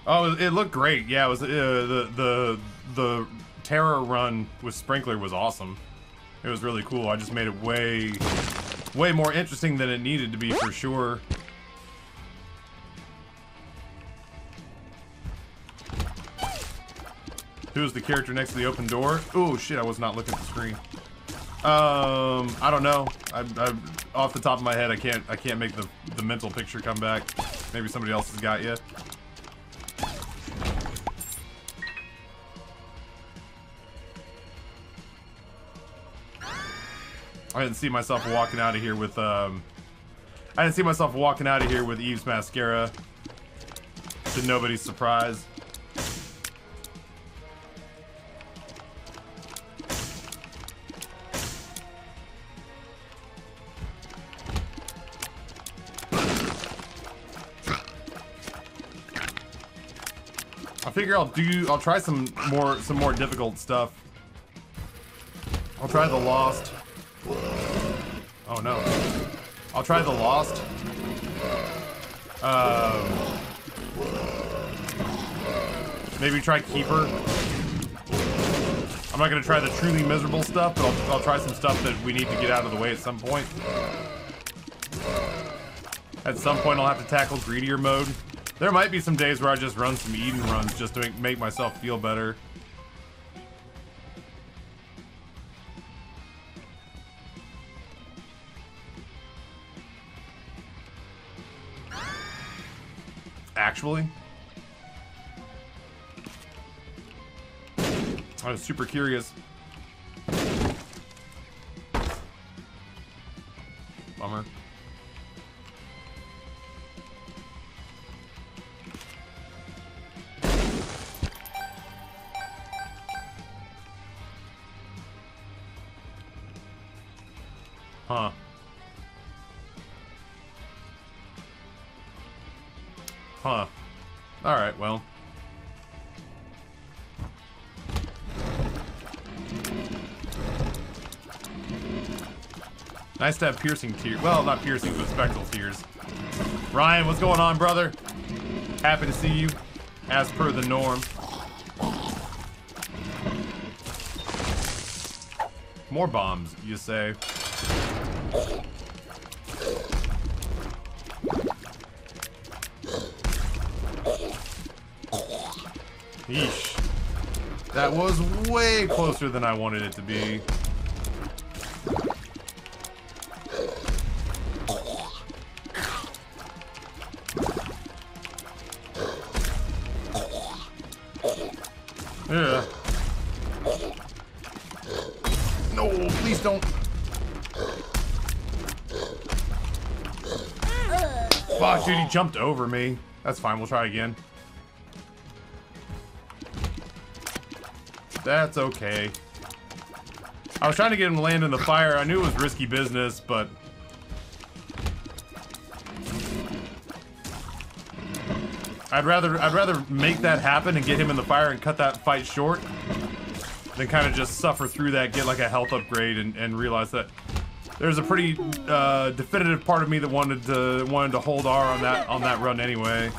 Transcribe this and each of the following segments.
Oh, it looked great. Yeah, it was the terror run with Sprinkler was awesome. It was really cool. I just made it way more interesting than it needed to be for sure. Who's the character next to the open door? Oh shit, I was not looking at the screen. I don't know. I off the top of my head, I can't make the mental picture come back. Maybe somebody else has got you. I didn't see myself walking out of here with Eve's mascara. To nobody's surprise. I figure I'll try some more difficult stuff. I'll try the Lost. Oh no. I'll try the Lost. Maybe try Keeper. I'm not gonna try the truly miserable stuff, but I'll try some stuff that we need to get out of the way at some point. At some point I'll have to tackle greedier mode. There might be some days where I just run some Eden runs just to make myself feel better. Actually, I was super curious. Bummer. Huh. Huh. Alright, well. Nice to have piercing tears. Well, not piercing, but spectral tears. Ryan, what's going on, brother? Happy to see you, as per the norm. More bombs, you say? Yeesh. That was way closer than I wanted it to be. Yeah. No, please don't. Fuck, dude, he jumped over me. That's fine, we'll try again. That's okay. I was trying to get him to land in the fire. I knew it was risky business, but I'd rather make that happen and get him in the fire and cut that fight short than kind of just suffer through that, get like a health upgrade, and realize that there's a pretty definitive part of me that wanted to hold R on that run anyway.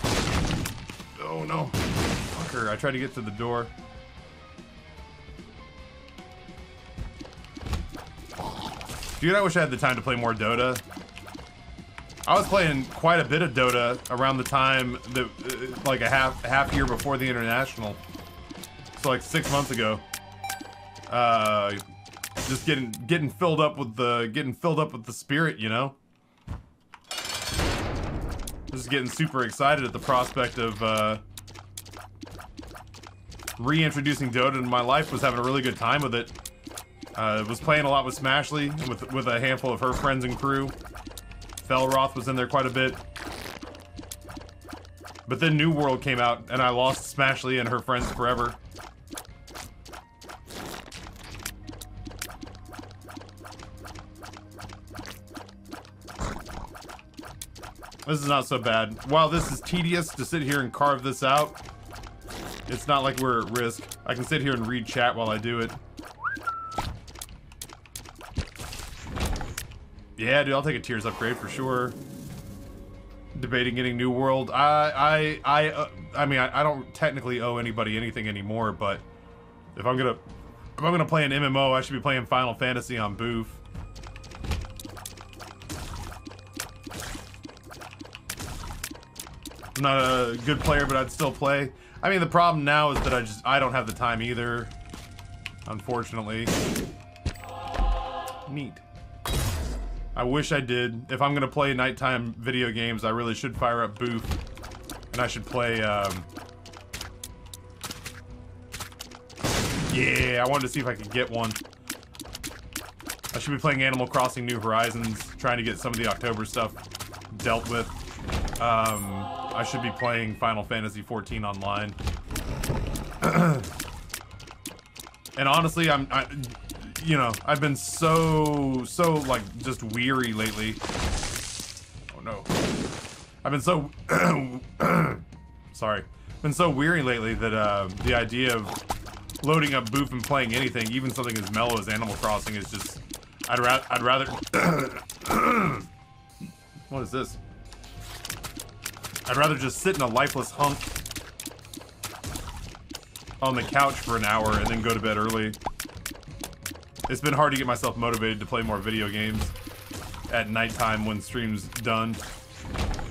Oh no, fucker! I tried to get to the door. Dude, I wish I had the time to play more Dota. I was playing quite a bit of Dota around the time that, like a half year before the international. So like 6 months ago. Just getting filled up with the spirit, you know. Just getting super excited at the prospect of reintroducing Dota into my life. Was having a really good time with it. Was playing a lot with Smashly with a handful of her friends and crew. Felroth was in there quite a bit. But then New World came out, and I lost Smashly and her friends forever. This is not so bad. While this is tedious to sit here and carve this out, it's not like we're at risk. I can sit here and read chat while I do it. Yeah, dude, I'll take a Tears upgrade for sure. Debating getting New World. I mean, I don't technically owe anybody anything anymore, but if I'm gonna play an MMO, I should be playing Final Fantasy on Booth. I'm not a good player, but I'd still play. I mean, the problem now is that I don't have the time either, unfortunately. Neat. I wish I did. If I'm gonna play nighttime video games, I really should fire up Booth. And I should play, yeah, I wanted to see if I could get one. I should be playing Animal Crossing New Horizons, trying to get some of the October stuff dealt with. I should be playing Final Fantasy 14 online. And honestly, you know, I've been so like just weary lately. Oh no. I've been so sorry. Been so weary lately that the idea of loading up Booth and playing anything, even something as mellow as Animal Crossing, is just I'd rather what is this? I'd rather just sit in a lifeless hunk on the couch for an hour and then go to bed early. It's been hard to get myself motivated to play more video games at nighttime when stream's done.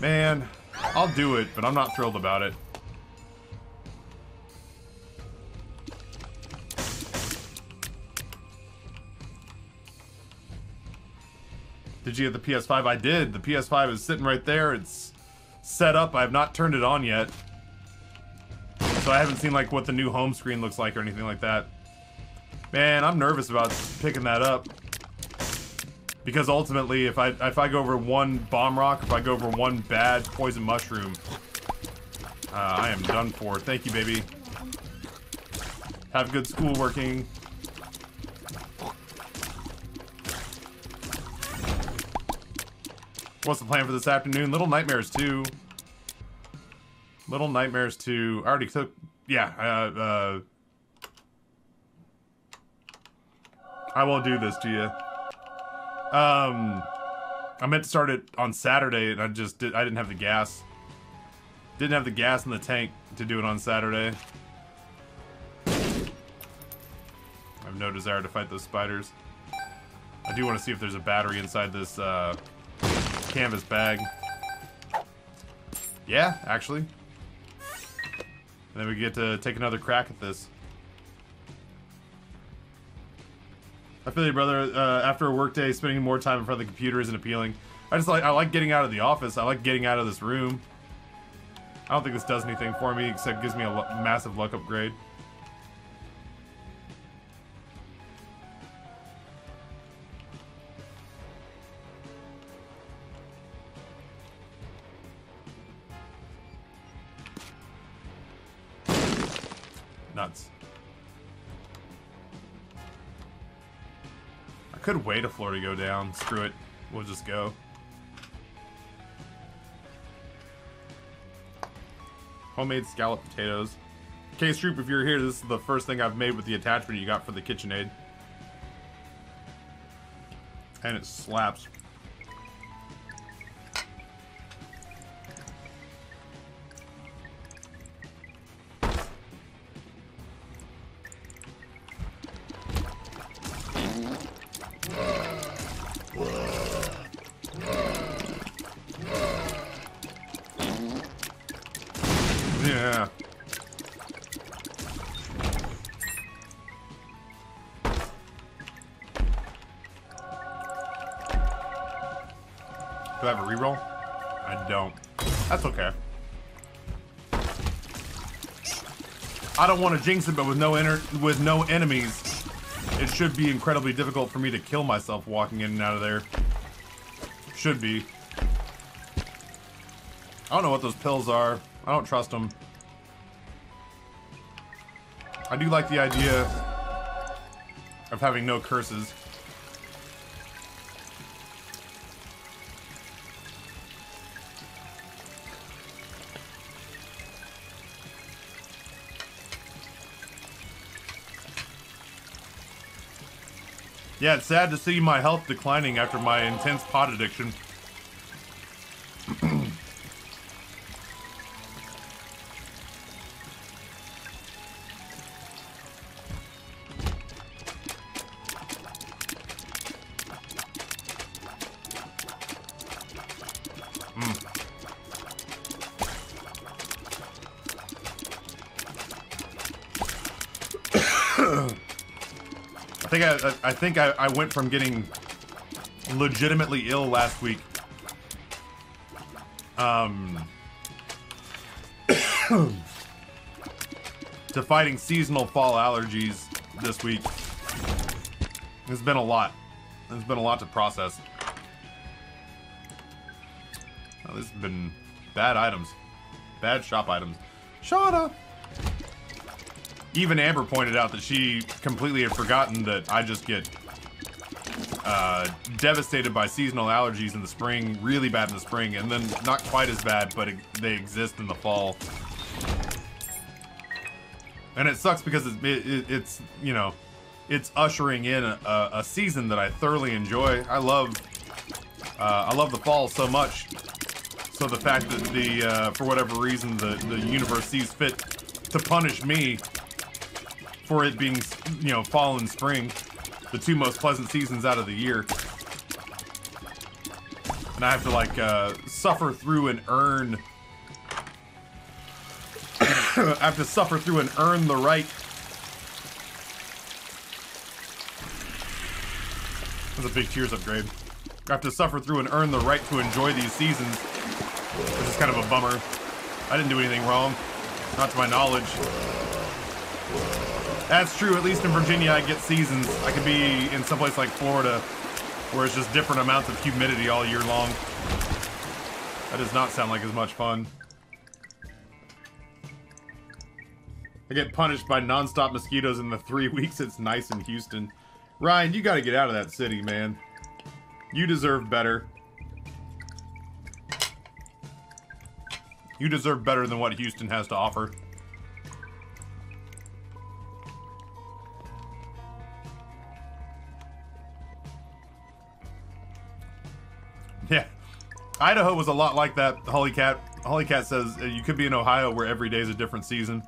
Man, I'll do it, but I'm not thrilled about it. Did you get the PS5? I did. The PS5 is sitting right there. It's set up. I have not turned it on yet. So I haven't seen like what the new home screen looks like or anything like that. Man, I'm nervous about picking that up. Because ultimately, if I go over one bomb rock, if I go over one bad poison mushroom, I am done for. Thank you, baby. Have good school working. What's the plan for this afternoon? Little Nightmares 2. Little Nightmares 2. I already took... Yeah, I won't do this to you. I meant to start it on Saturday, and I didn't have the gas. Didn't have the gas in the tank to do it on Saturday. I have no desire to fight those spiders. I do want to see if there's a battery inside this, canvas bag. Yeah, actually. And then we get to take another crack at this. I feel you, brother. After a work day, spending more time in front of the computer isn't appealing. I like getting out of the office. I like getting out of this room. I don't think this does anything for me except gives me a massive luck upgrade. Nuts. I could wait a floor to go down. Screw it. We'll just go. Homemade scalloped potatoes. K-Stroop, if you're here, this is the first thing I've made with the attachment you got for the KitchenAid. And it slaps. Yeah. Do I have a reroll? I don't. That's okay. I don't want to jinx it, but with no enemies, it should be incredibly difficult for me to kill myself walking in and out of there. Should be. I don't know what those pills are. I don't trust them. I do like the idea of having no curses. Yeah, it's sad to see my health declining after my intense pot addiction. I think I went from getting legitimately ill last week. To fighting seasonal fall allergies this week. It's been a lot. There's been a lot to process. Oh, this has been bad items. Bad shop items. Shauna! Even Amber pointed out that she completely had forgotten that I just get devastated by seasonal allergies in the spring, really bad in the spring, and then not quite as bad, but they exist in the fall. And it sucks because it's you know, it's ushering in a season that I thoroughly enjoy. I love the fall so much. So the fact that for whatever reason the universe sees fit to punish me for it being, you know, fall and spring, the two most pleasant seasons out of the year, and I have to like suffer through and earn. I have to suffer through and earn the right. That's a big Tears upgrade. I have to suffer through and earn the right to enjoy these seasons, which is kind of a bummer. I didn't do anything wrong, not to my knowledge. That's true, at least in Virginia I get seasons. I could be in someplace like Florida, where it's just different amounts of humidity all year long. That does not sound like as much fun. I get punished by non-stop mosquitoes in the 3 weeks it's nice in Houston. Ryan, you gotta get out of that city, man. You deserve better. You deserve better than what Houston has to offer. Yeah. Idaho was a lot like that, Hollycat. Hollycat says you could be in Ohio where every day is a different season.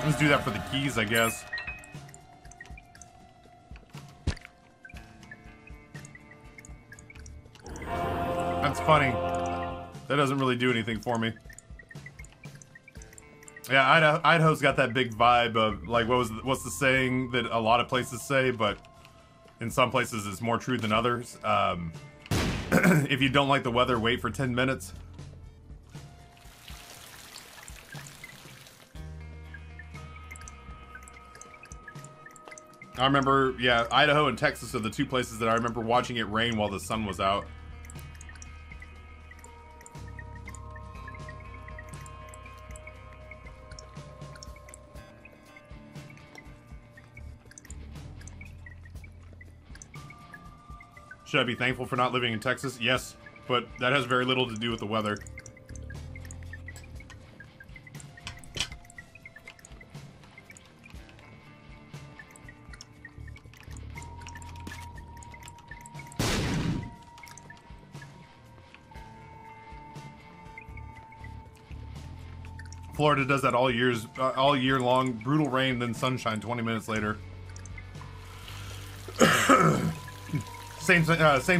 Let's do that for the keys, I guess. That's funny. That doesn't really do anything for me. Yeah, Idaho's got that big vibe of, like, what's the saying that a lot of places say, but in some places it's more true than others. If you don't like the weather, wait for 10 minutes. I remember, yeah, Idaho and Texas are the two places that I remember watching it rain while the sun was out. Should I be thankful for not living in Texas? Yes, but that has very little to do with the weather. Florida does that all year long. Brutal rain, then sunshine 20 minutes later. Same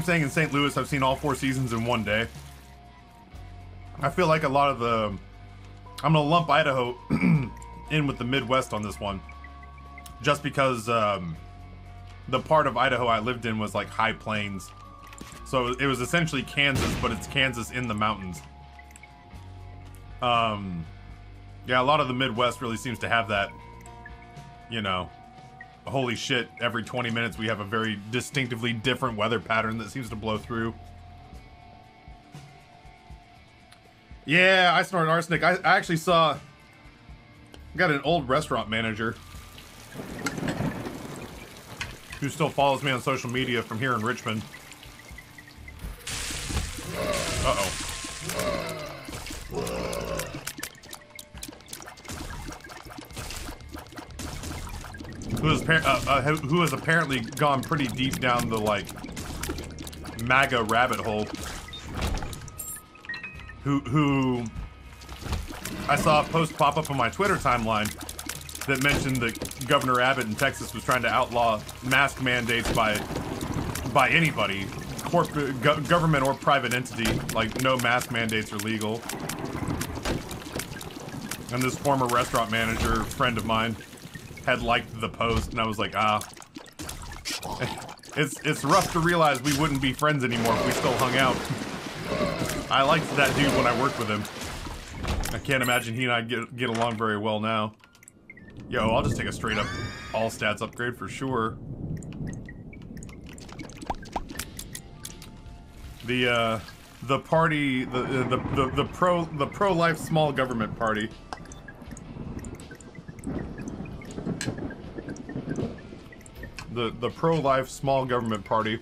thing in St. Louis. I've seen all 4 seasons in one day. I feel like a lot of the... I'm gonna lump Idaho in with the Midwest on this one. Just because the part of Idaho I lived in was like high plains. So it was essentially Kansas, but it's Kansas in the mountains. Yeah, a lot of the Midwest really seems to have that, you know, holy shit, every 20 minutes we have a very distinctively different weather pattern that seems to blow through. Yeah, I snorted arsenic. I actually saw... I got an old restaurant manager who still follows me on social media from here in Richmond. Uh-oh. Who has apparently gone pretty deep down the, like, MAGA rabbit hole. Who I saw a post pop up on my Twitter timeline that mentioned that Governor Abbott in Texas was trying to outlaw mask mandates by anybody, government or private entity. Like, no mask mandates are legal. And this former restaurant manager, friend of mine, had liked the post, and I was like, it's rough to realize we wouldn't be friends anymore if we still hung out. I liked that dude when I worked with him. I can't imagine he and I get along very well now. Yo, I'll just take a straight up all stats upgrade for sure. The party, the pro-life small government party. The pro-life small government party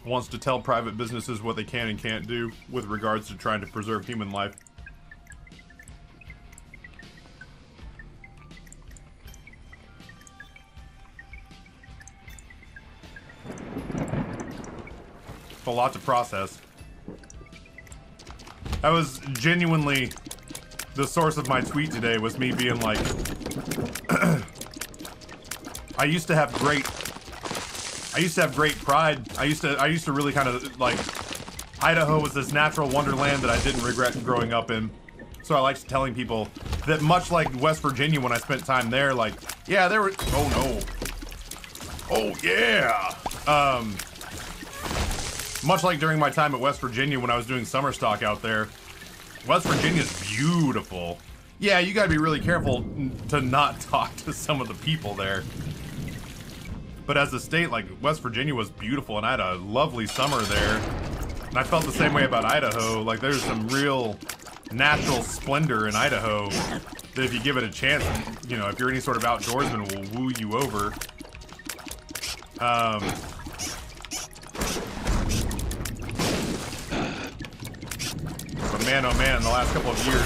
wants to tell private businesses what they can and can't do with regards to trying to preserve human life. It's a lot to process. That was genuinely the source of my tweet today, was me being like, I used to have great pride. I used to really kind of like, Idaho was this natural wonderland that I didn't regret growing up in. So I liked telling people that, much like West Virginia when I spent time there, like, yeah, there were, oh no. Oh yeah. Much like during my time at West Virginia when I was doing summer stock out there, West Virginia's beautiful. Yeah, you gotta be really careful to not talk to some of the people there. But as a state, like, West Virginia was beautiful, and I had a lovely summer there. And I felt the same way about Idaho. Like, there's some real natural splendor in Idaho that if you give it a chance, you know, if you're any sort of outdoorsman, will woo you over. But man, oh man, the last couple of years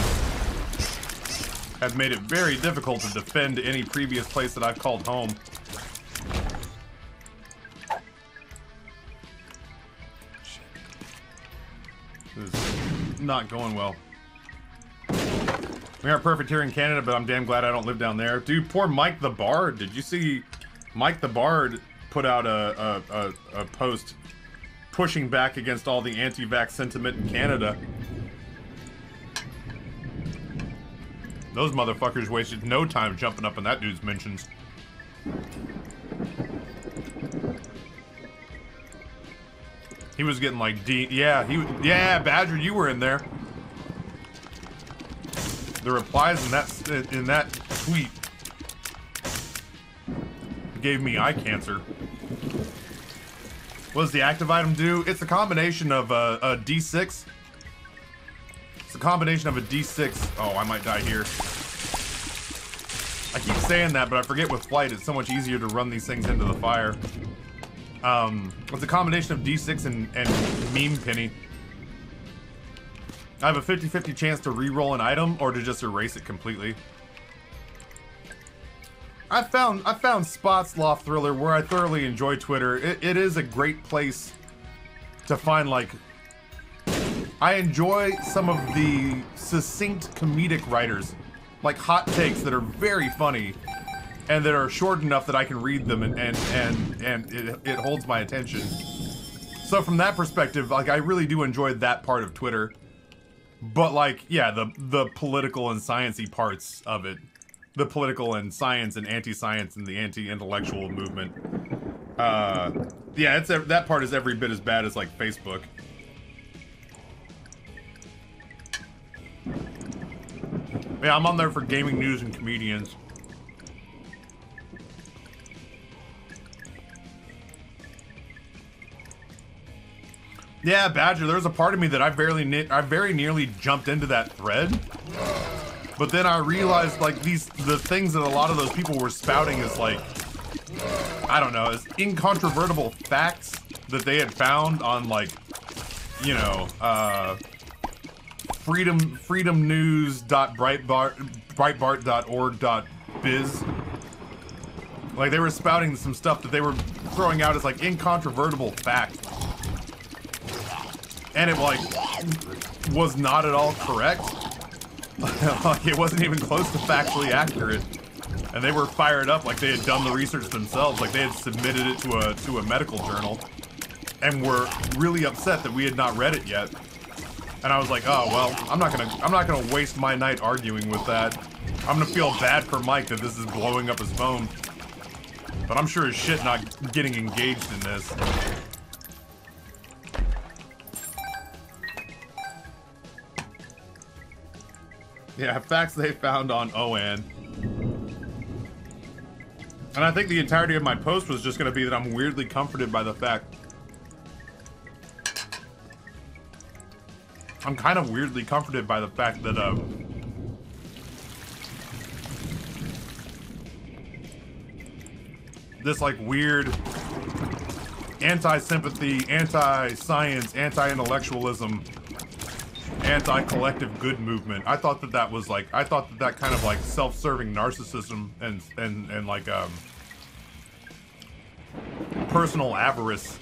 have made it very difficult to defend any previous place that I've called home. This is not going well. We aren't perfect here in Canada, but I'm damn glad I don't live down there. Dude, poor Mike the Bard. Did you see Mike the Bard put out a post pushing back against all the anti-vax sentiment in Canada? Those motherfuckers wasted no time jumping up in that dude's mentions. He was getting like yeah, Badger, you were in there. The replies in that tweet gave me eye cancer. What does the active item do? It's a combination of a D6. It's a combination of a D6. Oh, I might die here. I keep saying that, but I forget with flight, it's so much easier to run these things into the fire. It's a combination of D6 and meme penny. I have a 50-50 chance to re-roll an item or to just erase it completely. I found spots, Loft Thriller, where I thoroughly enjoy Twitter. It is a great place to find, like, I enjoy some of the succinct comedic writers, like hot takes that are very funny and that are short enough that I can read them and it holds my attention. So from that perspective, like, I really do enjoy that part of Twitter. But, like, yeah, the political and sciencey parts of it, the political and science and anti-science and the anti-intellectual movement, yeah, that part is every bit as bad as, like, Facebook. Yeah, I'm on there for gaming news and comedians. Yeah, Badger, there's a part of me that I very nearly jumped into that thread. But then I realized, like, the things that a lot of those people were spouting is, like, I don't know, as incontrovertible facts that they had found on, like, you know, freedomnews.breitbart.org.biz. Like, they were spouting some stuff that they were throwing out as, like, incontrovertible facts. And it, like, was not at all correct. Like, it wasn't even close to factually accurate. And they were fired up like they had done the research themselves, like they had submitted it to a medical journal, and were really upset that we had not read it yet. And I was like, oh well, I'm not gonna waste my night arguing with that. I'm gonna feel bad for Mike that this is blowing up his phone. But I'm sure as shit not getting engaged in this. Yeah, facts they found on OAN. And I think the entirety of my post was just going to be that I'm weirdly comforted by the fact... I'm kind of weirdly comforted by the fact that, this, like, weird anti-sympathy, anti-science, anti-intellectualism, anti-collective good movement. I thought that that was, like... I thought that that kind of, like, self-serving narcissism and like, personal avarice.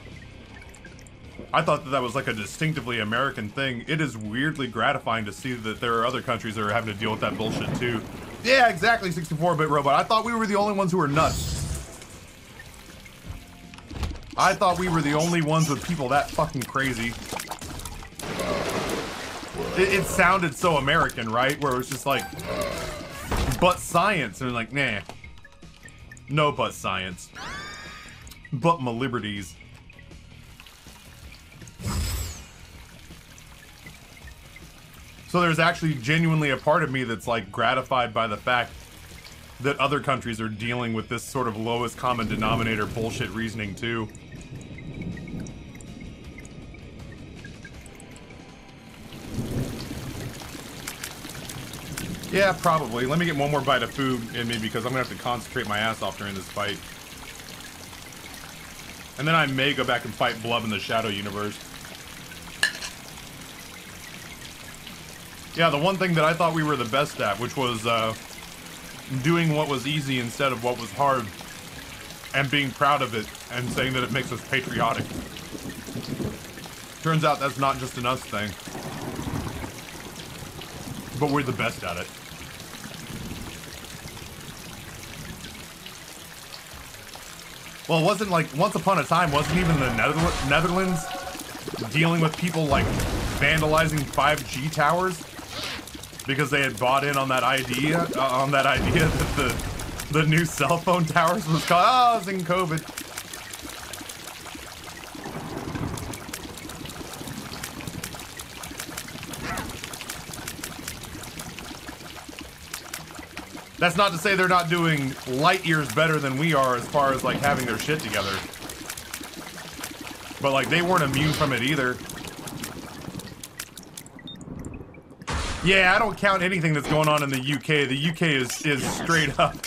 I thought that that was like a distinctively American thing. It is weirdly gratifying to see that there are other countries that are having to deal with that bullshit too. Yeah, exactly, 64-bit robot. I thought we were the only ones who were nuts. I thought we were the only ones with people that fucking crazy. It sounded so American, right? Where it was just like, but science. And like, nah. No but science. But my liberties. So there's actually genuinely a part of me that's like gratified by the fact that other countries are dealing with this sort of lowest common denominator bullshit reasoning too. Yeah, probably. Let me get one more bite of food in me because I'm gonna have to concentrate my ass off during this fight. And then I may go back and fight Blub in the Shadow Universe. Yeah, the one thing that I thought we were the best at, which was doing what was easy instead of what was hard, and being proud of it, and saying that it makes us patriotic. Turns out that's not just an us thing. But we're the best at it. Well, it wasn't like, once upon a time, wasn't even the Netherlands dealing with people like vandalizing 5G towers because they had bought in on that idea that the new cell phone towers was causing COVID. That's not to say they're not doing light years better than we are as far as like having their shit together. But like they weren't immune from it either. Yeah, I don't count anything that's going on in the UK. The UK is straight up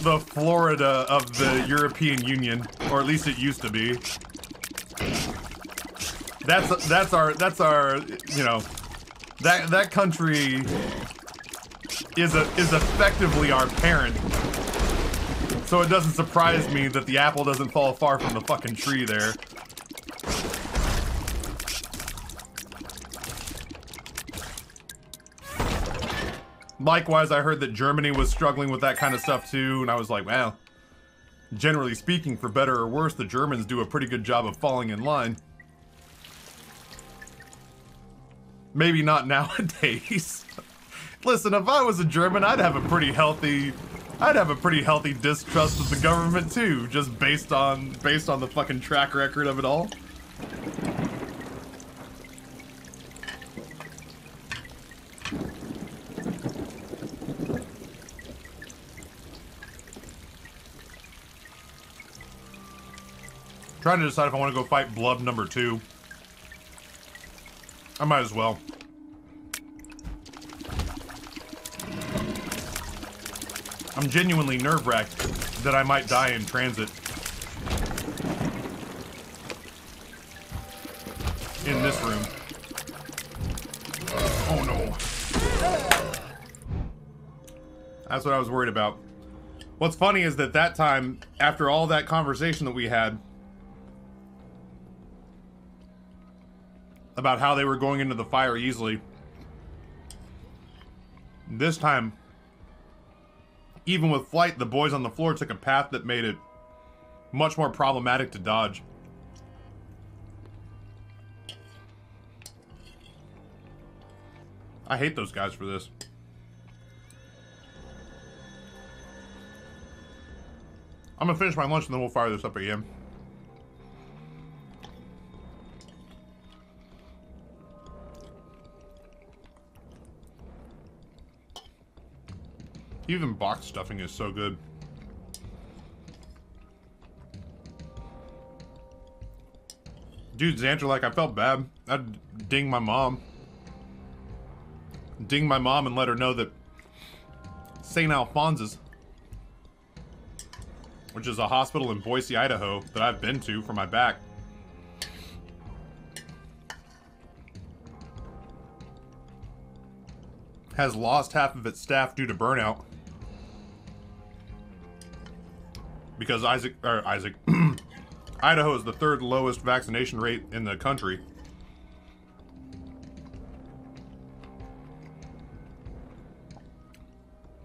the Florida of the European Union, or at least it used to be. That's our you know, that country is effectively our parent. So it doesn't surprise me that the apple doesn't fall far from the fucking tree there. Likewise, I heard that Germany was struggling with that kind of stuff too, and I was like, well, generally speaking, for better or worse, the Germans do a pretty good job of falling in line. Maybe not nowadays. Listen, if I was a German, I'd have a pretty healthy distrust of the government too, just based on the fucking track record of it all. Trying to decide if I want to go fight Blub number 2. I might as well. I'm genuinely nerve-wracked that I might die in transit. In this room. Oh no. That's what I was worried about. What's funny is that time, after all that conversation that we had about how they were going into the fire easily, This time, even with flight, the boys on the floor took a path that made it much more problematic to dodge. I hate those guys for this. I'm gonna finish my lunch and then we'll fire this up again. Even box stuffing is so good. Dude, Xanter, like, I felt bad. I'd ding my mom. Ding my mom and let her know that St. Alphonsus, which is a hospital in Boise, Idaho, that I've been to for my back, has lost half of its staff due to burnout. Because Idaho is the third lowest vaccination rate in the country.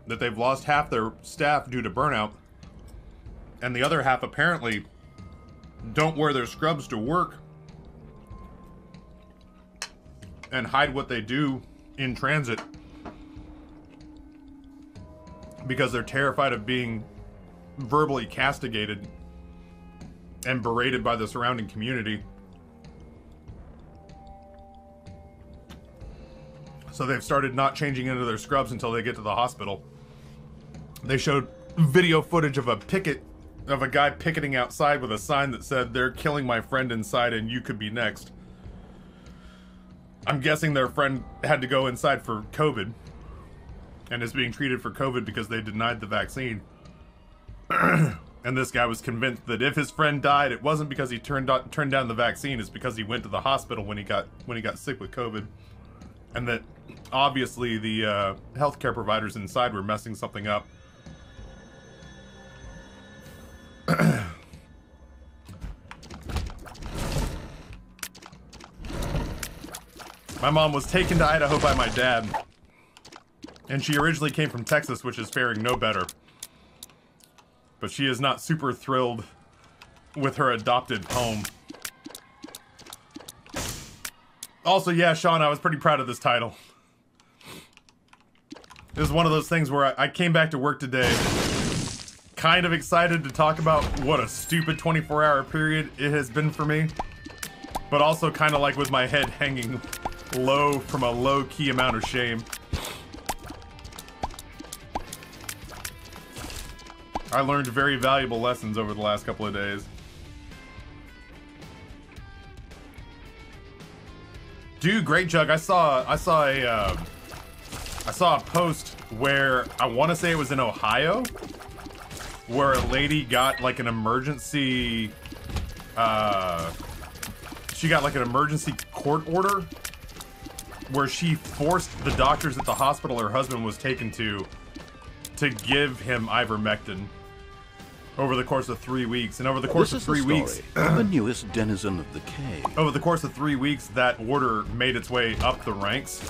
That they've lost half their staff due to burnout. And the other half apparently don't wear their scrubs to work and hide what they do in transit because they're terrified of being verbally castigated and berated by the surrounding community. So they've started not changing into their scrubs until they get to the hospital. They showed video footage of a guy picketing outside with a sign that said, "They're killing my friend inside and you could be next." I'm guessing their friend had to go inside for COVID and is being treated for COVID because they denied the vaccine. And this guy was convinced that if his friend died, it wasn't because he turned down the vaccine, it's because he went to the hospital when he got sick with COVID. And that obviously the healthcare providers inside were messing something up. My mom was taken to Idaho by my dad, and she originally came from Texas, which is faring no better. But she is not super thrilled with her adopted home. Also, yeah, Sean, I was pretty proud of this title. It was one of those things where I came back to work today kind of excited to talk about what a stupid 24-hour period it has been for me, but also kind of like with my head hanging low from a low-key amount of shame. I learned very valuable lessons over the last couple of days. Dude, great Jug. I saw a post where I want to say it was in Ohio, where a lady got like an emergency, she got like an emergency court order where she forced the doctors at the hospital her husband was taken to give him ivermectin over the course of 3 weeks. And over the course of 3 weeks, the newest denizen of the cave. Over the course of 3 weeks, that order made its way up the ranks.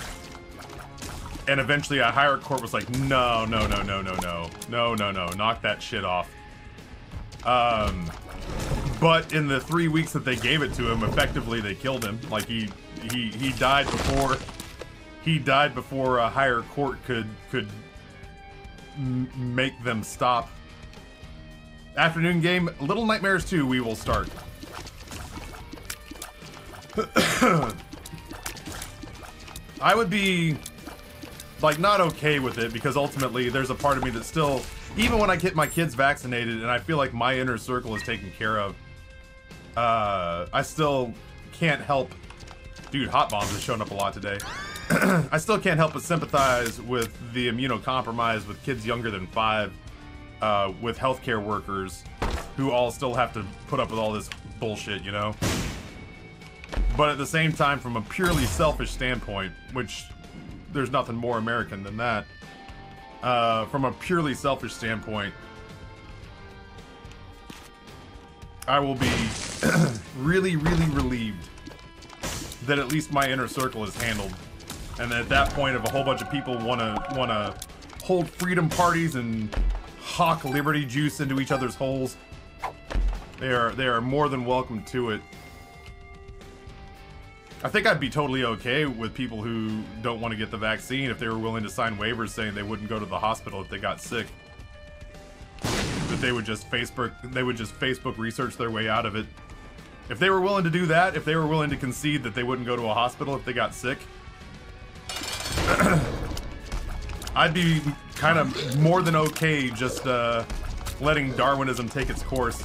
And eventually a higher court was like, no, knock that shit off. But in the 3 weeks that they gave it to him, effectively they killed him. Like he died before a higher court could make them stop. Afternoon game, Little Nightmares 2, we will start. I would be like not okay with it because ultimately there's a part of me that still, even when I get my kids vaccinated and I feel like my inner circle is taken care of, I still can't help. Dude, Hot Bombs has shown up a lot today. I still can't help but sympathize with the immunocompromised, with kids younger than 5, with healthcare workers who all still have to put up with all this bullshit, you know? But at the same time, from a purely selfish standpoint, which there's nothing more American than that, from a purely selfish standpoint, I will be really, really relieved that at least my inner circle is handled And then at that point, if a whole bunch of people wanna hold freedom parties and hawk liberty juice into each other's holes, they are more than welcome to it. I think I'd be totally okay with people who don't want to get the vaccine if they were willing to sign waivers saying they wouldn't go to the hospital if they got sick. That they would just Facebook research their way out of it. If they were willing to do that, if they were willing to concede that they wouldn't go to a hospital if they got sick, I'd be kind of more than okay just letting Darwinism take its course.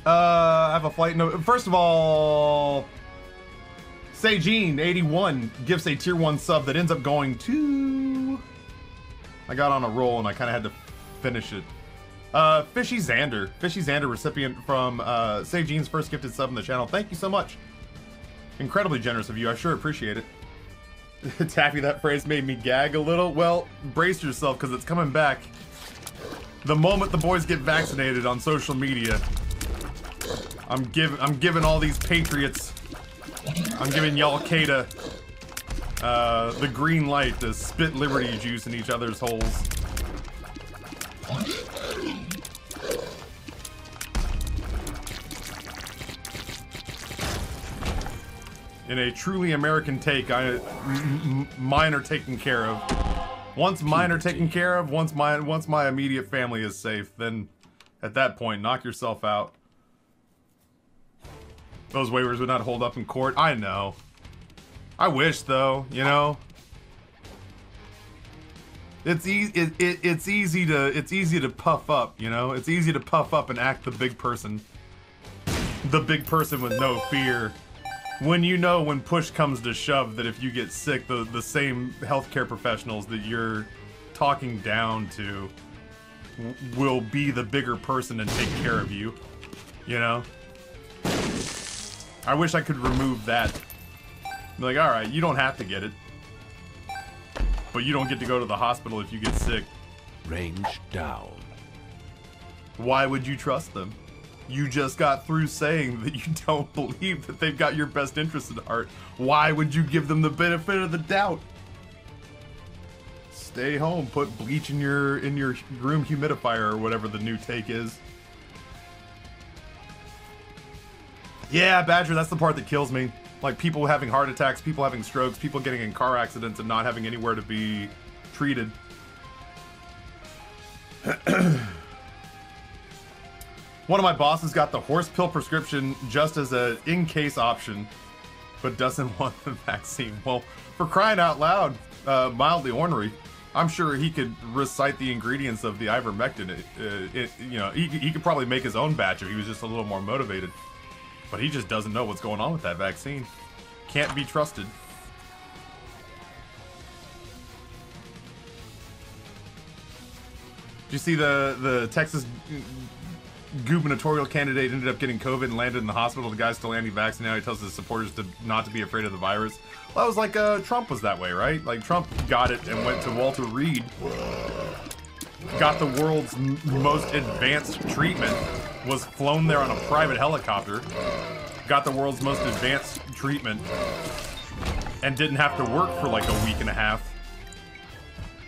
I have a flight note. First of all, Seijin81 gives a tier 1 sub that ends up going to... I got on a roll and I kind of had to finish it. Fishy Xander. Fishy Xander, recipient from Seijin's first gifted sub in the channel. Thank you so much. Incredibly generous of you. I sure appreciate it. Taffy, that phrase made me gag a little. Well, brace yourself because it's coming back. The moment the boys get vaccinated on social media, I'm giving all these patriots, I'm giving y'all Qaeda the green light to spit liberty juice in each other's holes. In a truly American take, mine are taken care of. Once mine are taken care of, once my immediate family is safe, then at that point, knock yourself out. Those waivers would not hold up in court. I know. I wish, though. You know, it's easy to puff up. You know, it's easy to puff up and act the big person with no fear. When you know, when push comes to shove, that if you get sick, the same healthcare professionals that you're talking down to will be the bigger person and take care of you. You know. I wish I could remove that. Be like, alright, you don't have to get it. But you don't get to go to the hospital if you get sick. Range down. Why would you trust them? You just got through saying that you don't believe that they've got your best interest at heart. Why would you give them the benefit of the doubt? Stay home, put bleach in your room humidifier or whatever the new take is. Yeah, Badger, that's the part that kills me. Like, people having heart attacks, people having strokes, people getting in car accidents and not having anywhere to be treated. One of my bosses got the horse pill prescription just as a in-case option, but doesn't want the vaccine. Well, for crying out loud, mildly ornery, I'm sure he could recite the ingredients of the ivermectin. You know, he could probably make his own batch if he was just a little more motivated. But he just doesn't know what's going on with that vaccine. Can't be trusted. Did you see the Texas gubernatorial candidate ended up getting COVID and landed in the hospital? The guy's still anti-vax now. He tells his supporters not to be afraid of the virus. Well, that was like Trump was that way, right? Like, Trump got it and went to Walter Reed. Got the world's most advanced treatment. Was flown there on a private helicopter. Got the world's most advanced treatment. And didn't have to work for like a week and a half.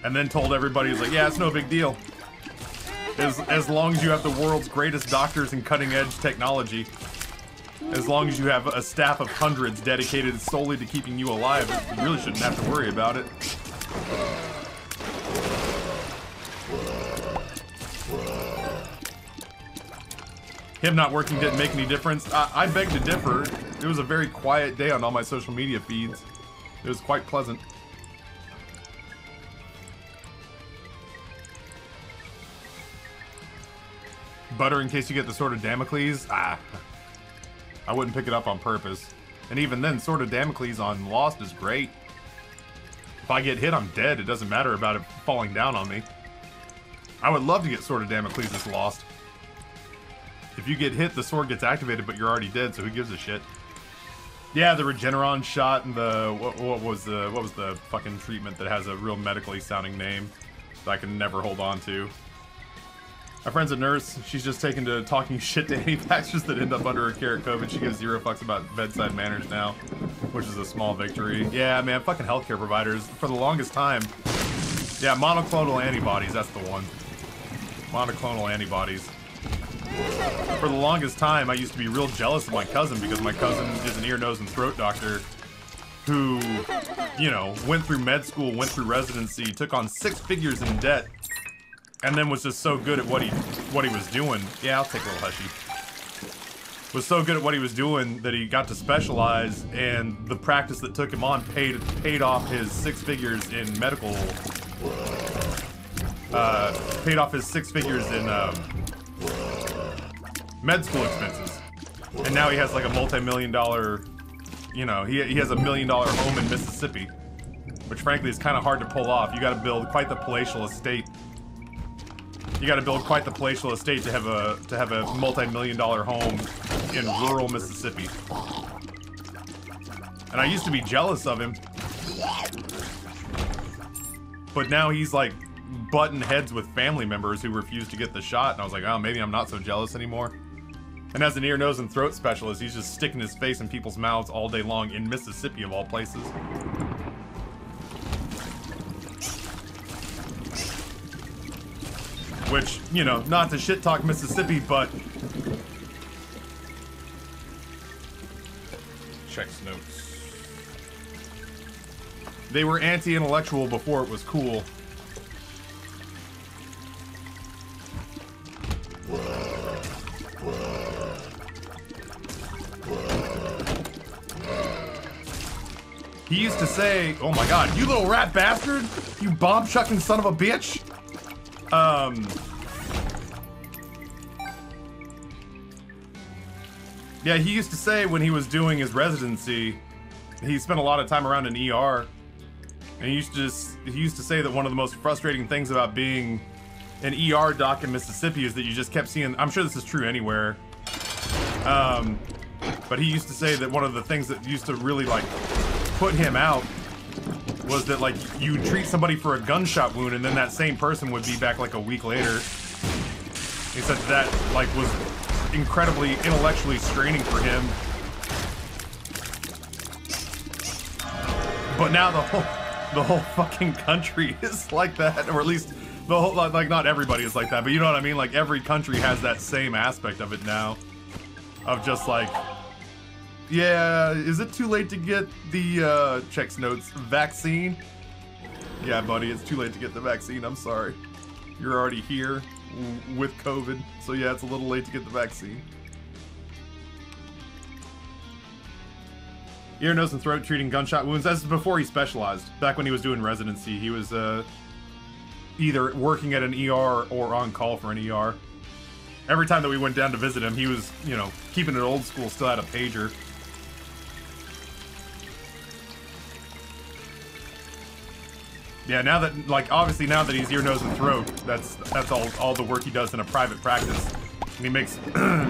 And then told everybody, he's like, yeah, it's no big deal. As long as you have the world's greatest doctors and cutting-edge technology, as long as you have a staff of hundreds dedicated solely to keeping you alive, you really shouldn't have to worry about it. Him not working didn't make any difference. I beg to differ. It was a very quiet day on all my social media feeds. It was quite pleasant. Butter in case you get the Sword of Damocles? I wouldn't pick it up on purpose. And even then, Sword of Damocles on Lost is great. If I get hit, I'm dead. It doesn't matter about it falling down on me. I would love to get Sword of Damocles as Lost. If you get hit, the sword gets activated, but you're already dead, so who gives a shit? Yeah, the Regeneron shot and the what was the fucking treatment that has a real medically sounding name that I can never hold on to. My friend's a nurse. She's just taken to talking shit to anti-vaxxers that end up under her care at COVID. She gives 0 fucks about bedside manners now, which is a small victory. Yeah, man, fucking healthcare providers. For the longest time. Yeah, monoclonal antibodies, that's the one. Monoclonal antibodies. For the longest time, I used to be real jealous of my cousin because my cousin is an ear, nose, and throat doctor who, you know, went through med school, went through residency, took on 6 figures in debt, and then was just so good at what he was doing. Yeah, I'll take a little hushy. Was so good at what he was doing that he got to specialize, and the practice that took him on paid off his 6 figures in medical. Paid off his 6 figures in med school expenses, and now he has like a multi-million-dollar. You know, he has $1 million home in Mississippi, which frankly is kind of hard to pull off. You got to build quite the palatial estate. You got to build quite the palatial estate to have a multi-million-dollar home in rural Mississippi. And I used to be jealous of him, but now he's like butting heads with family members who refuse to get the shot, and I was like, oh, maybe I'm not so jealous anymore. And as an ear, nose, and throat specialist, he's just sticking his face in people's mouths all day long in Mississippi, of all places. Which, you know, not to shit talk Mississippi, but... Checks notes. They were anti-intellectual before it was cool. He used to say, oh my god, you little rat bastard! You bomb-chucking son of a bitch! Yeah, he used to say when he was doing his residency, he spent a lot of time around an ER, and he used to say that one of the most frustrating things about being an ER doc in Mississippi is that you just kept seeing, I'm sure this is true anywhere, but he used to say that one of the things that used to really, like, put him out was that, like, you treat somebody for a gunshot wound and then that same person would be back like a week later. He said that, like, was incredibly intellectually straining for him. But now the whole fucking country is like that, or at least the whole, like, not everybody is like that, but you know what I mean? Like, every country has that same aspect of it now, of just like, yeah, is it too late to get the, checks notes, vaccine? Yeah, buddy, it's too late to get the vaccine, I'm sorry. You're already here with COVID, so yeah, it's a little late to get the vaccine. Ear, nose, and throat treating gunshot wounds. That's before he specialized. Back when he was doing residency, he was, either working at an ER or on call for an ER. Every time that we went down to visit him, he was, you know, keeping it old school, still had a pager. Yeah, now that, like, obviously now that he's ear, nose, and throat, that's all the work he does in a private practice. And he makes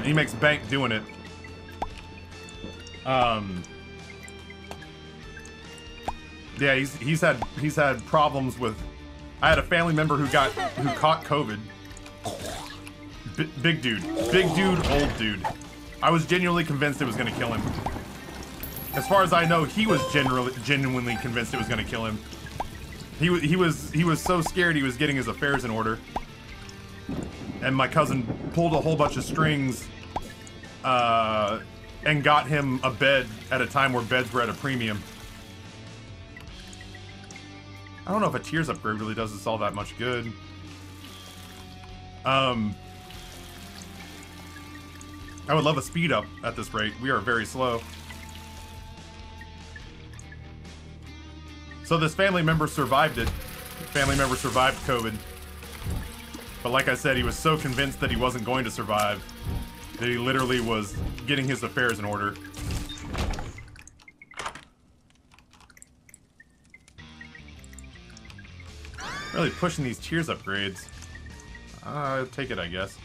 he makes bank doing it. Yeah, he's had problems with. I had a family member who caught COVID. Big dude, old dude. I was genuinely convinced it was gonna kill him. As far as I know, he was genuinely convinced it was gonna kill him. He was so scared he was getting his affairs in order. And my cousin pulled a whole bunch of strings and got him a bed at a time where beds were at a premium. I don't know if a tiers upgrade really does us all that much good. I would love a speed up at this rate. We are very slow. So this family member survived it. Family member survived COVID. But like I said, he was so convinced that he wasn't going to survive that he literally was getting his affairs in order. Really pushing these tiers upgrades. Take it, I guess.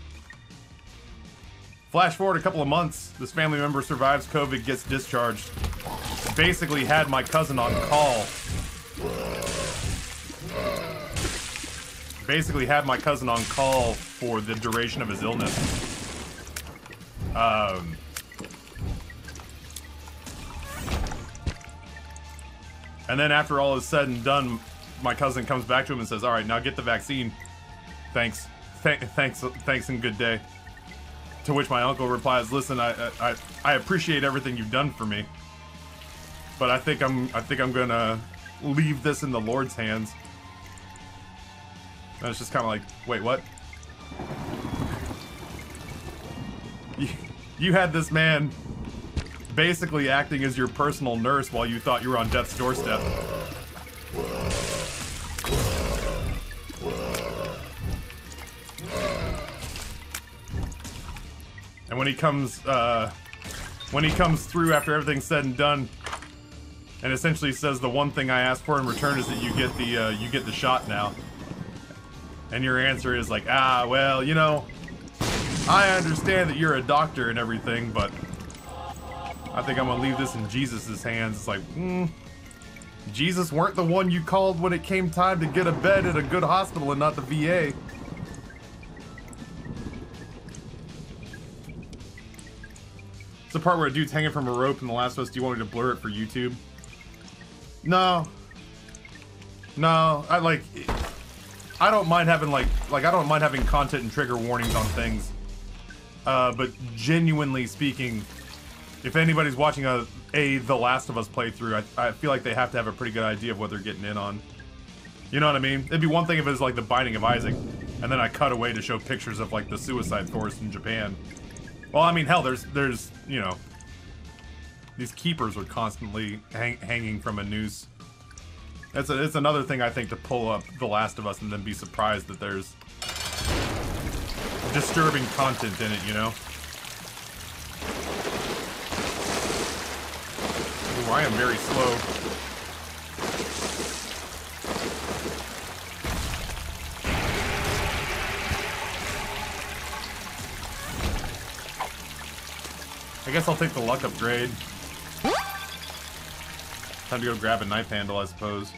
Flash forward a couple of months, this family member survives COVID, gets discharged. Basically had my cousin on call. basically had my cousin on call for the duration of his illness. And then after all is said and done, my cousin comes back to him and says, "All right, now get the vaccine. Thanks, thanks, and good day." To which my uncle replies, "Listen, I appreciate everything you've done for me, but I think I'm gonna leave this in the Lord's hands." And it's just kind of like, wait, what? You had this man basically acting as your personal nurse while you thought you were on death's doorstep. And when he comes through after everything's said and done, and essentially says the one thing I asked for in return is that you get the shot now. And your answer is like, ah, well, you know, I understand that you're a doctor and everything, but I think I'm gonna leave this in Jesus' hands. It's like, Jesus weren't the one you called when it came time to get a bed at a good hospital and not the VA. It's the part where a dude's hanging from a rope in The Last of Us. Do you want me to blur it for YouTube? No. No, I don't mind having I don't mind having content and trigger warnings on things. But genuinely speaking, if anybody's watching a The Last of Us playthrough, I feel like they have to have a pretty good idea of what they're getting in on. You know what I mean? It'd be one thing if it was like The Binding of Isaac, and then I cut away to show pictures of like the suicide forest in Japan. Well, I mean, hell, there's you know, these keepers are constantly hanging from a noose. It's another thing I think to pull up The Last of Us and then be surprised that there's disturbing content in it, you know? Ooh, I am very slow. I guess I'll take the luck upgrade. Time to go grab a knife handle, I suppose.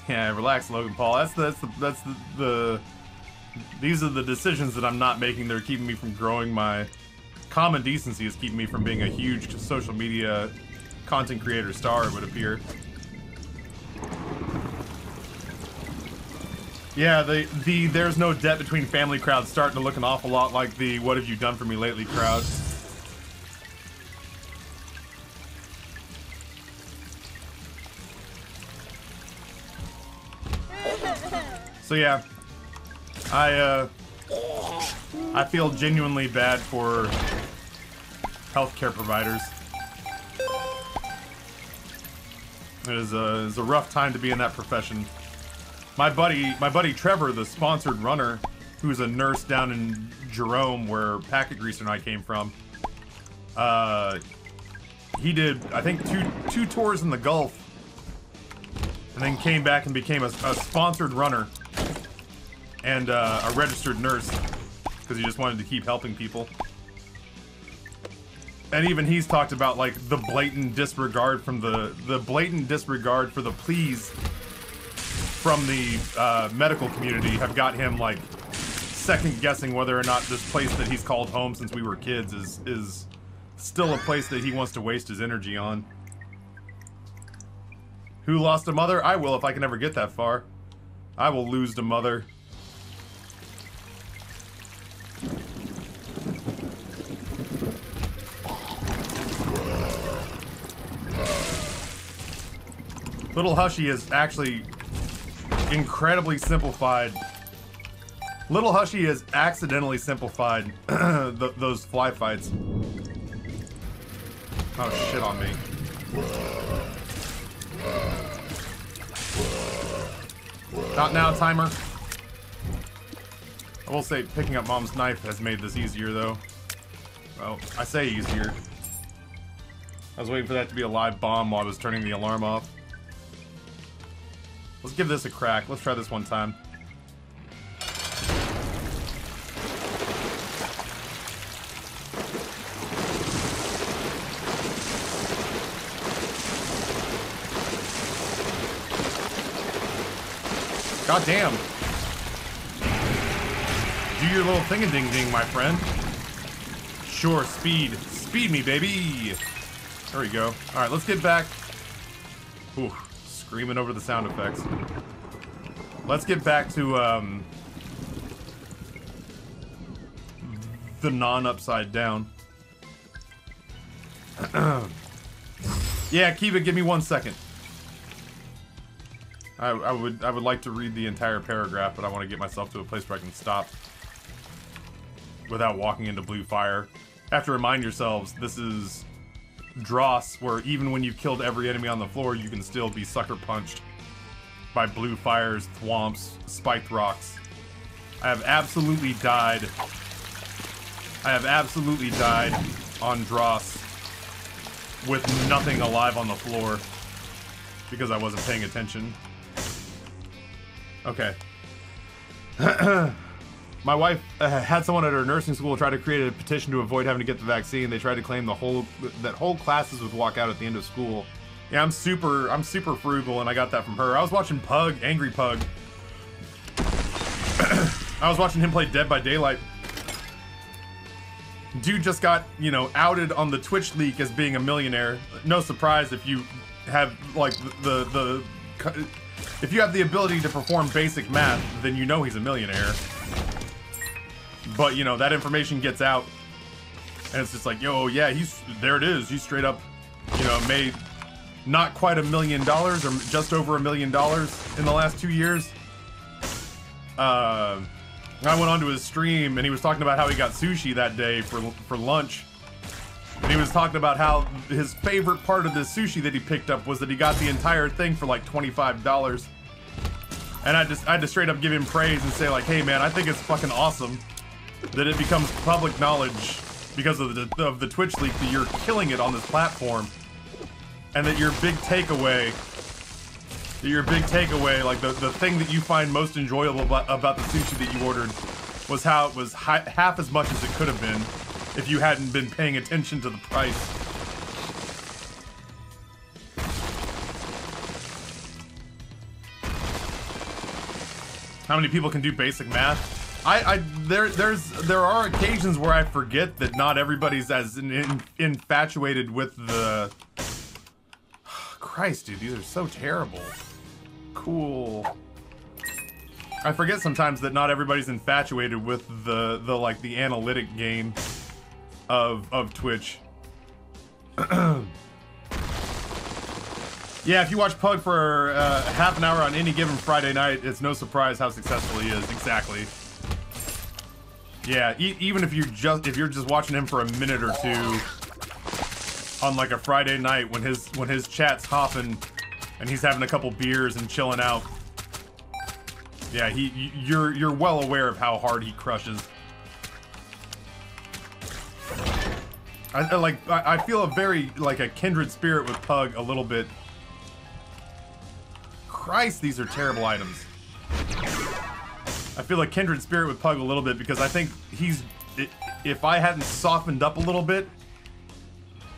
Yeah, relax, Logan Paul. These are the decisions that I'm not making. They're keeping me from growing. My common decency is keeping me from being a huge social media content creator star, it would appear. Yeah, the there's no debt between family crowd starting to look an awful lot like the "what have you done for me lately" crowd. So yeah, I feel genuinely bad for healthcare providers. It is a rough time to be in that profession. My buddy Trevor, the sponsored runner, who's a nurse down in Jerome, where Packet Greaser and I came from, he did, I think, two tours in the Gulf, and then came back and became a sponsored runner and a registered nurse because he just wanted to keep helping people. And even he's talked about like the blatant disregard from the blatant disregard for the pleas from the medical community have got him like second guessing whether or not this place that he's called home since we were kids is still a place that he wants to waste his energy on. Who lost a mother? I will if I can ever get that far. I will lose the mother. Little Hushy is actually incredibly simplified. Little Hushy has accidentally simplified those fly fights. Oh, shit on me. Not now, timer. I will say picking up Mom's knife has made this easier, though. Well, I say easier. I was waiting for that to be a live bomb while I was turning the alarm off. Let's give this a crack. Let's try this one time. God damn. Do your little thing-a-ding-ding, my friend. Sure, speed. Speed me, baby. There we go. All right, let's get back. Ooh, screaming over the sound effects. Let's get back to, the non-upside down. Yeah, Kiva, give me 1 second. I would like to read the entire paragraph, but I want to get myself to a place where I can stop without walking into blue fire. Have to remind yourselves, this is Dross, where even when you've killed every enemy on the floor, you can still be sucker punched by blue fires, thwomps, spiked rocks. I have absolutely died on Dross with nothing alive on the floor because I wasn't paying attention. Okay. My wife had someone at her nursing school try to create a petition to avoid having to get the vaccine. They tried to claim that whole classes would walk out at the end of school. Yeah, I'm super frugal, and I got that from her. I was watching Pug, Angry Pug. I was watching him play Dead by Daylight. Dude just got, you know, outed on the Twitch leak as being a millionaire. No surprise if you have, like, if you have the ability to perform basic math, then you know he's a millionaire. But, you know, that information gets out, and it's just like, yo, yeah, there it is. He's straight up, you know, made not quite $1 million, or just over $1 million in the last 2 years. I went onto his stream, and he was talking about how he got sushi that day for lunch. And he was talking about how his favorite part of this sushi that he picked up was that he got the entire thing for like $25. And I had to straight up give him praise and say, like, hey man, I think it's fucking awesome that it becomes public knowledge because of the Twitch leak that you're killing it on this platform. And that your big takeaway, like the thing that you find most enjoyable about the sushi that you ordered was how it was half as much as it could have been if you hadn't been paying attention to the price. How many people can do basic math? There are occasions where I forget that not everybody's as infatuated with the... Christ, dude, these are so terrible. Cool. I forget sometimes that not everybody's infatuated with the analytic game of Twitch. Yeah, if you watch Pug for half an hour on any given Friday night, it's no surprise how successful he is. Exactly. Yeah, even if you're just watching him for a minute or two on like a Friday night when his chat's hopping and he's having a couple beers and chilling out. Yeah, you're well aware of how hard he crushes. I feel a very like a kindred spirit with Pug a little bit. Christ, these are terrible items. I feel a kindred spirit with Pug a little bit because I think if I hadn't softened up a little bit,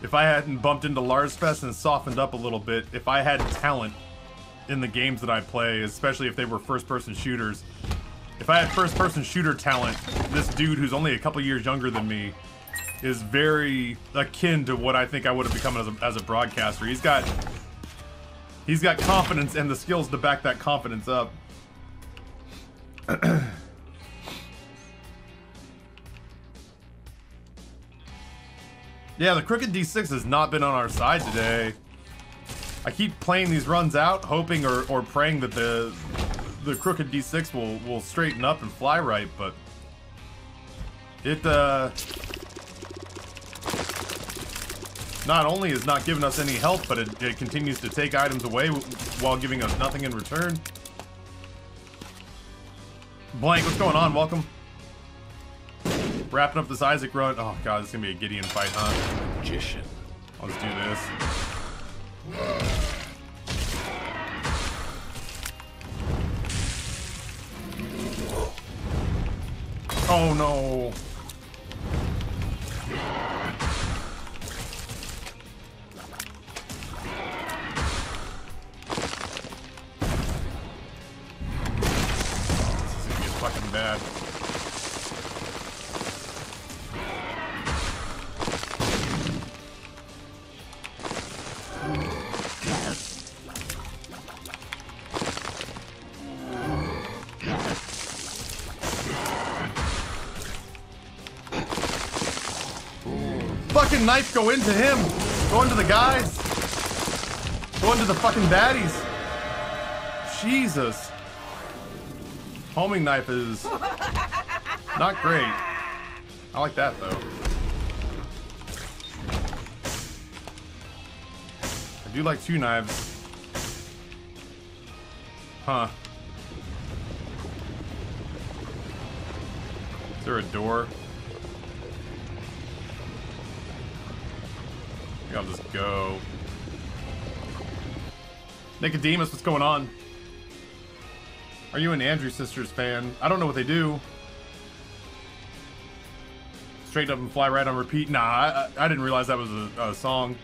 if I hadn't bumped into Larsfest and softened up a little bit, if I had talent in the games that I play, especially if they were first-person shooters, if I had first-person shooter talent, this dude who's only a couple years younger than me is very akin to what I think I would have become as a broadcaster. He's got confidence and the skills to back that confidence up. Yeah, the crooked D6 has not been on our side today. I keep playing these runs out, hoping or praying that the crooked D6 will straighten up and fly right, but it not only is not giving us any help, but it continues to take items away while giving us nothing in return. Blank, what's going on? Welcome. Wrapping up this Isaac run. Oh god, this is gonna be a Gideon fight, huh? Magician. Let's do this. Oh no. This is gonna be fucking bad. fucking knife go into him. Go into the guys. Go into the fucking baddies. Jesus. Homing knife is not great. I like that though. I do like 2 knives. Huh. Is there a door? I think I'll just go. Nicodemus, what's going on? Are you an Andrew Sisters fan? I don't know what they do. Straight up and fly right on repeat. Nah, I didn't realize that was a song.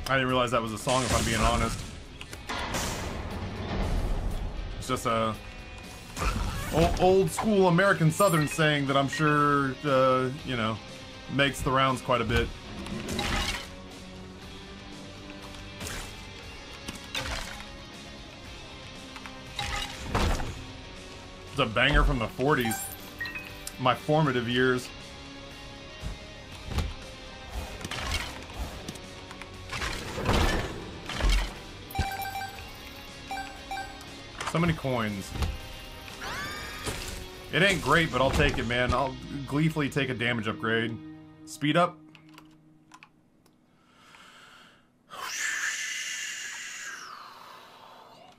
I didn't realize that was a song, if I'm being honest. It's just a old school American Southern saying that I'm sure, you know, makes the rounds quite a bit. It's a banger from the 40s. My formative years. So many coins. It ain't great, but I'll take it, man. I'll gleefully take a damage upgrade. Speed up.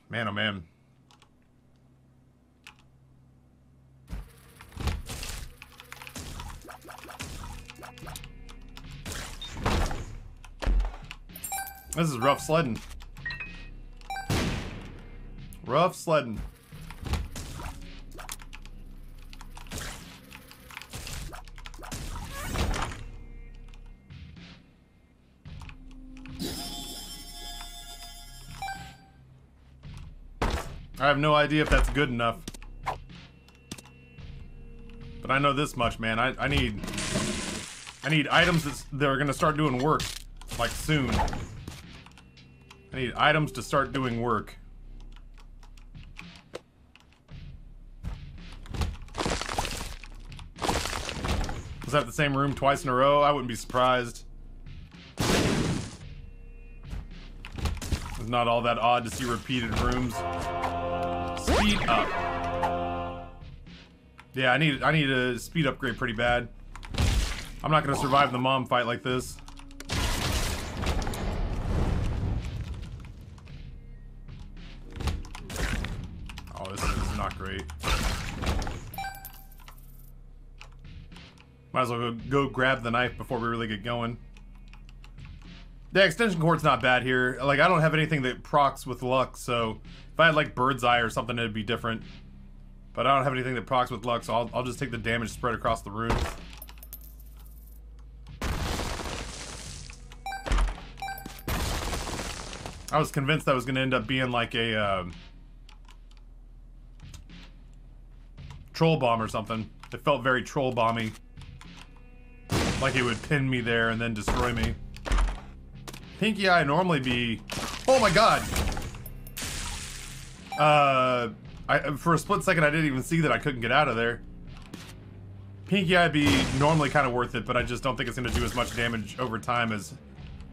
Man, oh man. This is rough sledding. Rough sledding. I have no idea if that's good enough. But I know this much, man. I need items that are gonna start doing work. Like soon. I need items to start doing work. Was that the same room twice in a row? I wouldn't be surprised. It's not all that odd to see repeated rooms. Speed up. Yeah, I need a speed upgrade pretty bad. I'm not gonna survive the mom fight like this. Oh, this is not great. Might as well go grab the knife before we really get going. The extension cord's not bad here. Like, I don't have anything that procs with luck, so if I had like bird's eye or something, it'd be different. But I don't have anything that procs with luck, so I'll just take the damage spread across the room. I was convinced that was going to end up being like a troll bomb or something. It felt very troll bomby. Like it would pin me there and then destroy me. Pinky Eye normally be... Oh my god! For a split second I didn't even see that I couldn't get out of there. Pinky Eye be normally kind of worth it, but I just don't think it's going to do as much damage over time as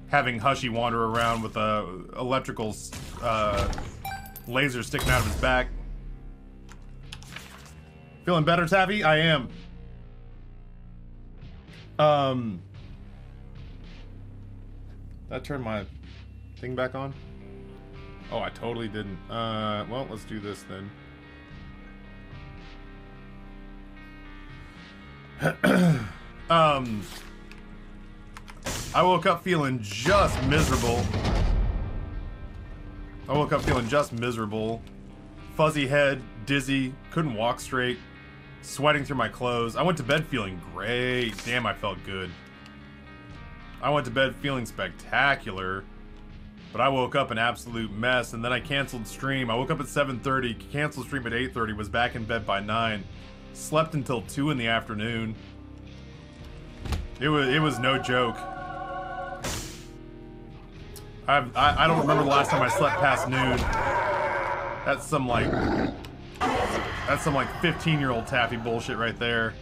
having Hushy wander around with a electrical laser sticking out of his back. Feeling better, Taffy? I am. Did I turn my thing back on? Oh, I totally didn't. Well, let's do this then. I woke up feeling just miserable. Fuzzy head, dizzy, couldn't walk straight, sweating through my clothes. I went to bed feeling great. Damn, I felt good. I went to bed feeling spectacular, but I woke up an absolute mess, and then I canceled stream. I woke up at 7:30, canceled stream at 8:30, was back in bed by 9, slept until 2 in the afternoon. It was no joke. I don't remember the last time I slept past noon. That's some like 15-year-old taffy bullshit right there.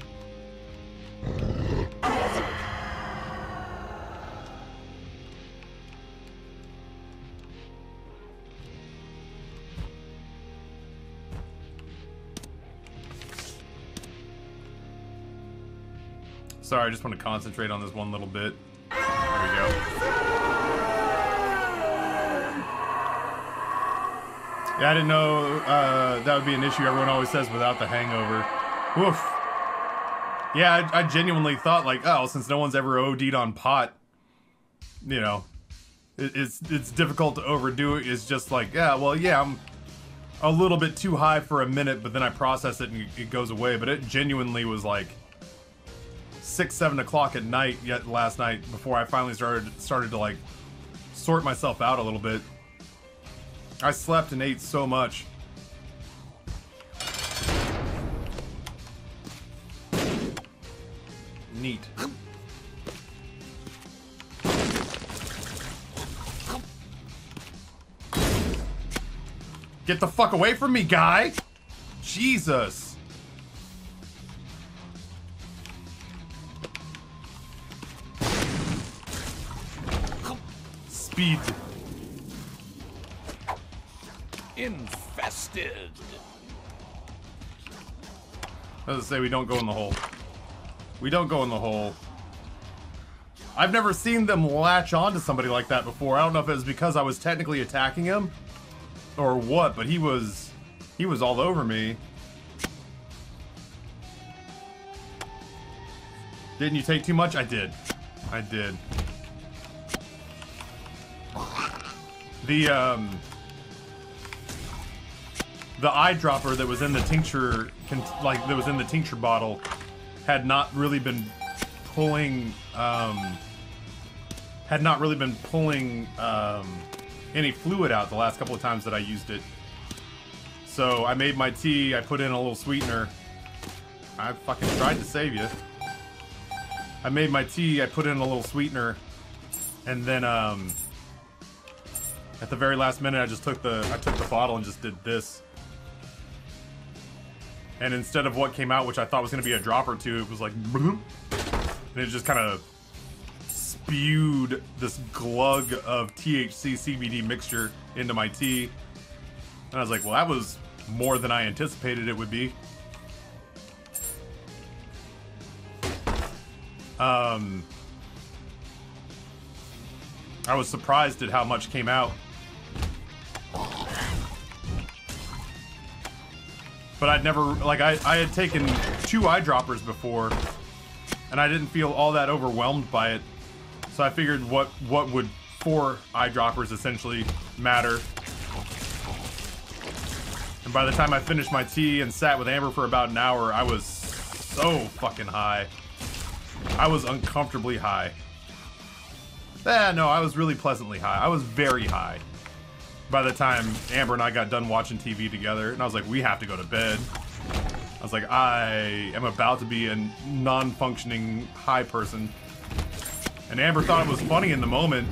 Sorry, I just want to concentrate on this one little bit. There we go. Yeah, I didn't know that would be an issue. Everyone always says without the hangover. Woof. Yeah, I genuinely thought like, oh, since no one's ever OD'd on pot, you know, it's difficult to overdo it. It's just like, yeah, well, yeah, I'm a little bit too high for a minute, but then I process it and it goes away. But it genuinely was like 6, 7 o'clock at night yet last night before I finally started to like sort myself out a little bit. I slept and ate so much. Neat. Get the fuck away from me, guy! Jesus. Speed. Infested. Let's say we don't go in the hole. We don't go in the hole. I've never seen them latch onto somebody like that before. I don't know if it was because I was technically attacking him or what, but he was all over me. Didn't you take too much? I did. I did. The eyedropper that was in the tincture, that was in the tincture bottle, had not really been pulling, any fluid out the last couple of times that I used it. So I made my tea, I put in a little sweetener. I fucking tried to save you. I made my tea, I put in a little sweetener, and then, at the very last minute I took the bottle and just did this. And instead of what came out, which I thought was going to be a drop or two, it was like, bloop, and it just kind of spewed this glug of THC CBD mixture into my tea. And I was like, well, that was more than I anticipated it would be. I was surprised at how much came out. But I'd never, like, I had taken 2 eyedroppers before, and I didn't feel all that overwhelmed by it. So I figured what would 4 eyedroppers essentially matter. And by the time I finished my tea and sat with Amber for about an hour, I was so fucking high. I was uncomfortably high. No, I was really pleasantly high. I was very high by the time Amber and I got done watching TV together, and I was like, we have to go to bed. I was like, I am about to be a non-functioning high person. And Amber thought it was funny in the moment,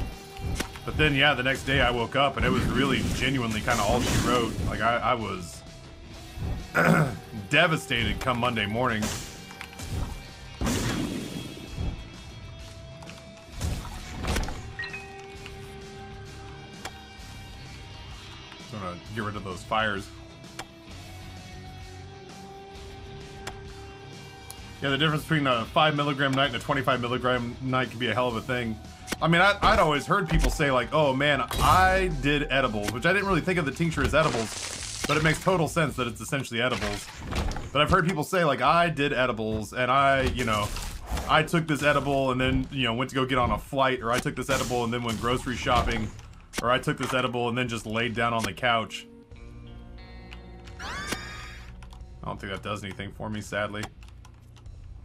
but then, yeah, the next day I woke up and it was really genuinely kind of all she wrote. Like, I was devastated come Monday morning. Get rid of those fires. Yeah, the difference between a 5 milligram night and a 25 milligram night can be a hell of a thing. I mean, I'd always heard people say like, oh man, I did edibles, which I didn't really think of the tincture as edibles, but it makes total sense that it's essentially edibles. But I've heard people say like, I did edibles and I took this edible and then, went to go get on a flight, or I took this edible and then went grocery shopping. Or I took this edible and then just laid down on the couch. I don't think that does anything for me, sadly.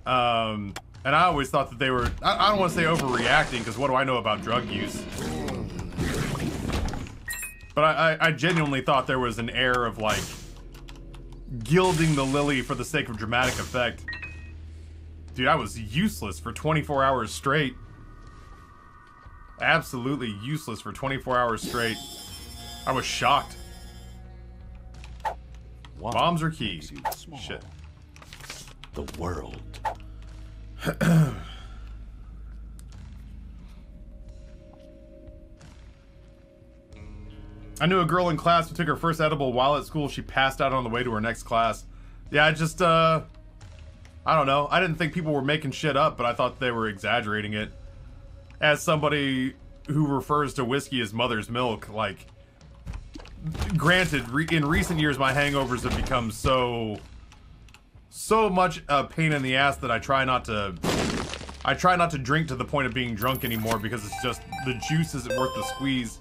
And I always thought that they were... I don't want to say overreacting, because what do I know about drug use? But I genuinely thought there was an air of, like, gilding the lily for the sake of dramatic effect. Dude, I was useless for 24 hours straight. Absolutely useless for 24 hours straight. I was shocked. Bombs are key. Shit. The world. I knew a girl in class who took her first edible while at school. She passed out on the way to her next class. Yeah, I just, I don't know. I didn't think people were making shit up, but I thought they were exaggerating it. As somebody who refers to whiskey as mother's milk, like, granted, in recent years my hangovers have become so much a pain in the ass that I try not to drink to the point of being drunk anymore, because it's just, the juice isn't worth the squeeze.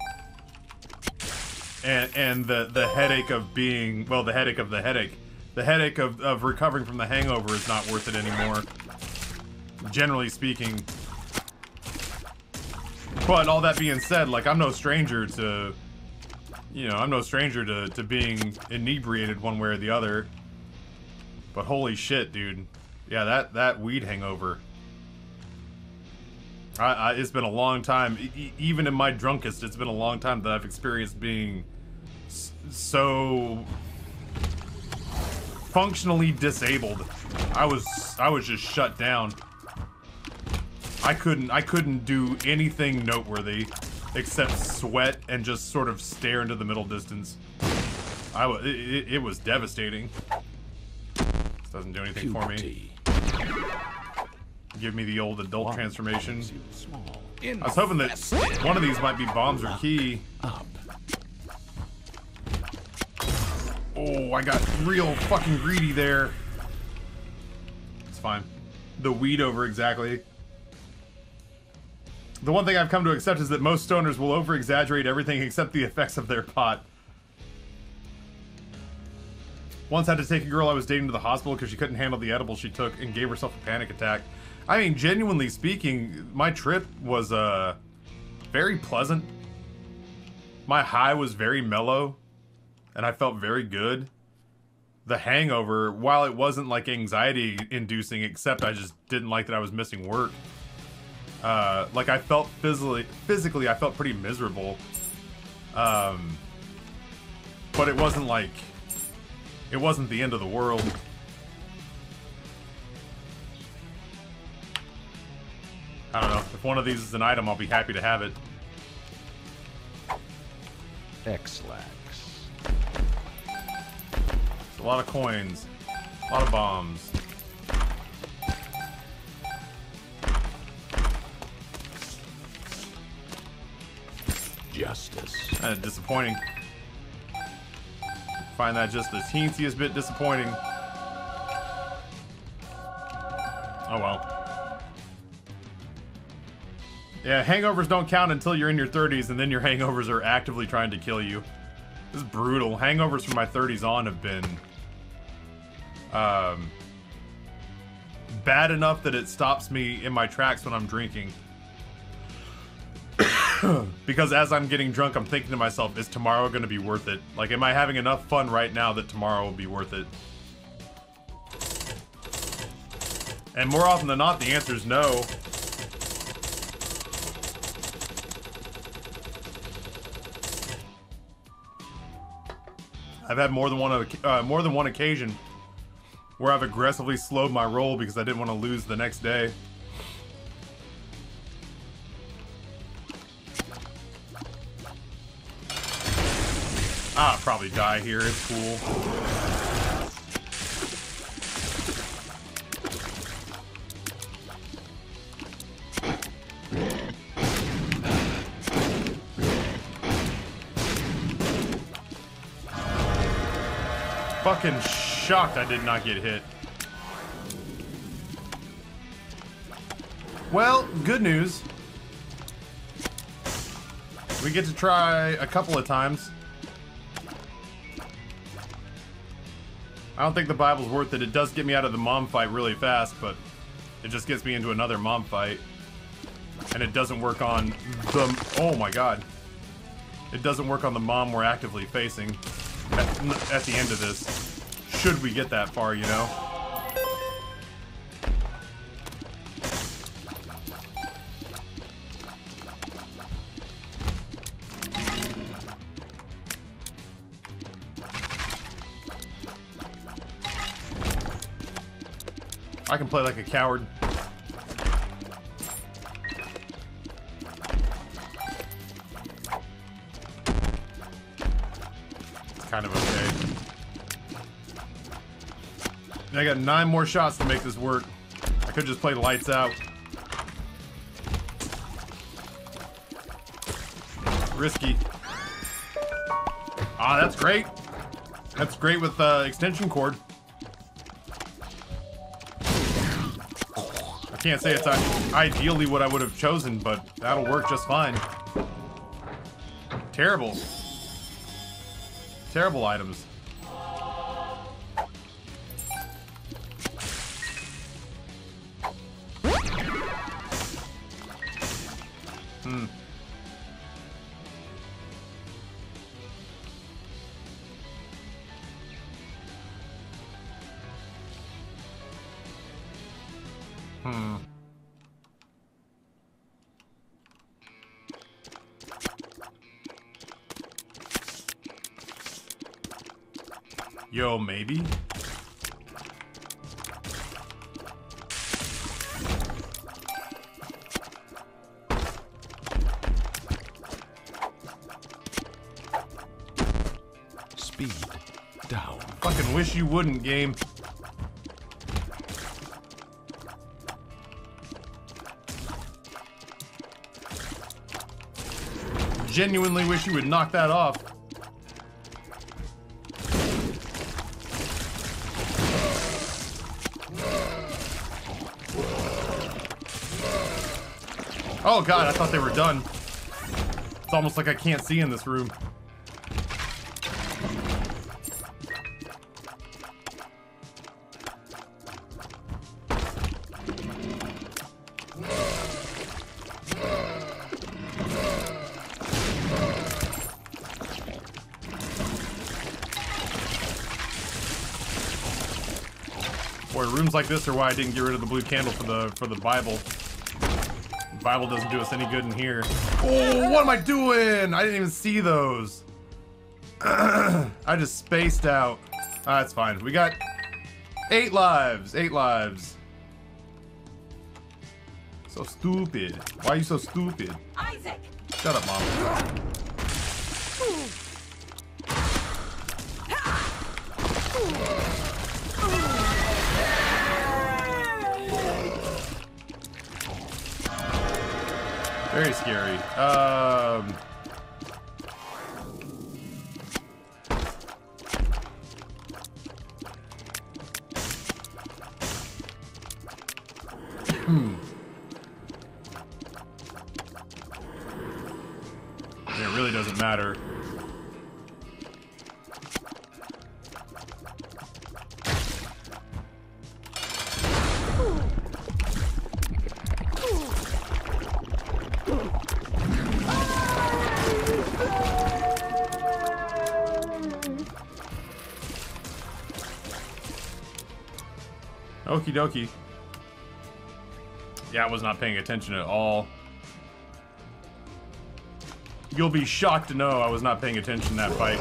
And the headache of being, well, the headache of the headache. The headache of recovering from the hangover is not worth it anymore, generally speaking. But all that being said, like, I'm no stranger to, you know, I'm no stranger to being inebriated one way or the other. But holy shit, dude. Yeah, that weed hangover. It's been a long time. Even in my drunkest, it's been a long time that I've experienced being so functionally disabled. I was just shut down. I couldn't do anything noteworthy except sweat and just sort of stare into the middle distance. It was devastating. This doesn't do anything for me. Give me the old adult transformation. I was hoping that one of these might be bombs or key. Oh, I got real fucking greedy there. It's fine. The weed over exactly. The one thing I've come to accept is that most stoners will over-exaggerate everything except the effects of their pot. Once had to take a girl I was dating to the hospital because she couldn't handle the edible she took and gave herself a panic attack. I mean, genuinely speaking, my trip was very pleasant. My high was very mellow, and I felt very good. The hangover, while it wasn't like anxiety-inducing, except I just didn't like that I was missing work. Like, I felt physically, I felt pretty miserable. But it wasn't like, it wasn't the end of the world. I don't know. If one of these is an item, I'll be happy to have it. X-Lax. A lot of coins. A lot of bombs. Justice. Disappointing. Find that just the teensiest bit disappointing. Oh well. Yeah, hangovers don't count until you're in your 30s, and then your hangovers are actively trying to kill you. This is brutal. Hangovers from my 30s on have been bad enough that it stops me in my tracks when I'm drinking. Because as I'm getting drunk, I'm thinking to myself, is tomorrow going to be worth it? Like, am I having enough fun right now that tomorrow will be worth it? And more often than not, the answer is no. I've had more than one occasion where I've aggressively slowed my roll because I didn't want to lose the next day. I'll probably die here. It's cool. Fucking shocked I did not get hit. Well, good news. We get to try a couple of times. I don't think the Bible's worth it. It does get me out of the mom fight really fast, but it just gets me into another mom fight. And it doesn't work on the... Oh my god. It doesn't work on the mom we're actively facing at the end of this. Should we get that far, you know? I can play like a coward. It's kind of okay. I got 9 more shots to make this work. I could just play lights out. Risky. Ah, that's great. That's great with extension cord. I can't say it's ideally what I would have chosen, but that'll work just fine. Terrible. Terrible items. Hmm. Hmm. Yo, maybe? Speed down. Fucking wish you wouldn't, game. Genuinely wish you would knock that off. Oh god, I thought they were done. It's almost like I can't see in this room. Boy, rooms like this are why I didn't get rid of the blue candle for the Bible. The Bible doesn't do us any good in here. Oh, what am I doing? I didn't even see those. I just spaced out. Ah, that's fine. We got 8 lives. 8 lives. So stupid. Why are you so stupid? Isaac! Shut up, Mom. Very scary. It really doesn't matter. Okie dokie. Yeah, I was not paying attention at all. You'll be shocked to know I was not paying attention in that fight.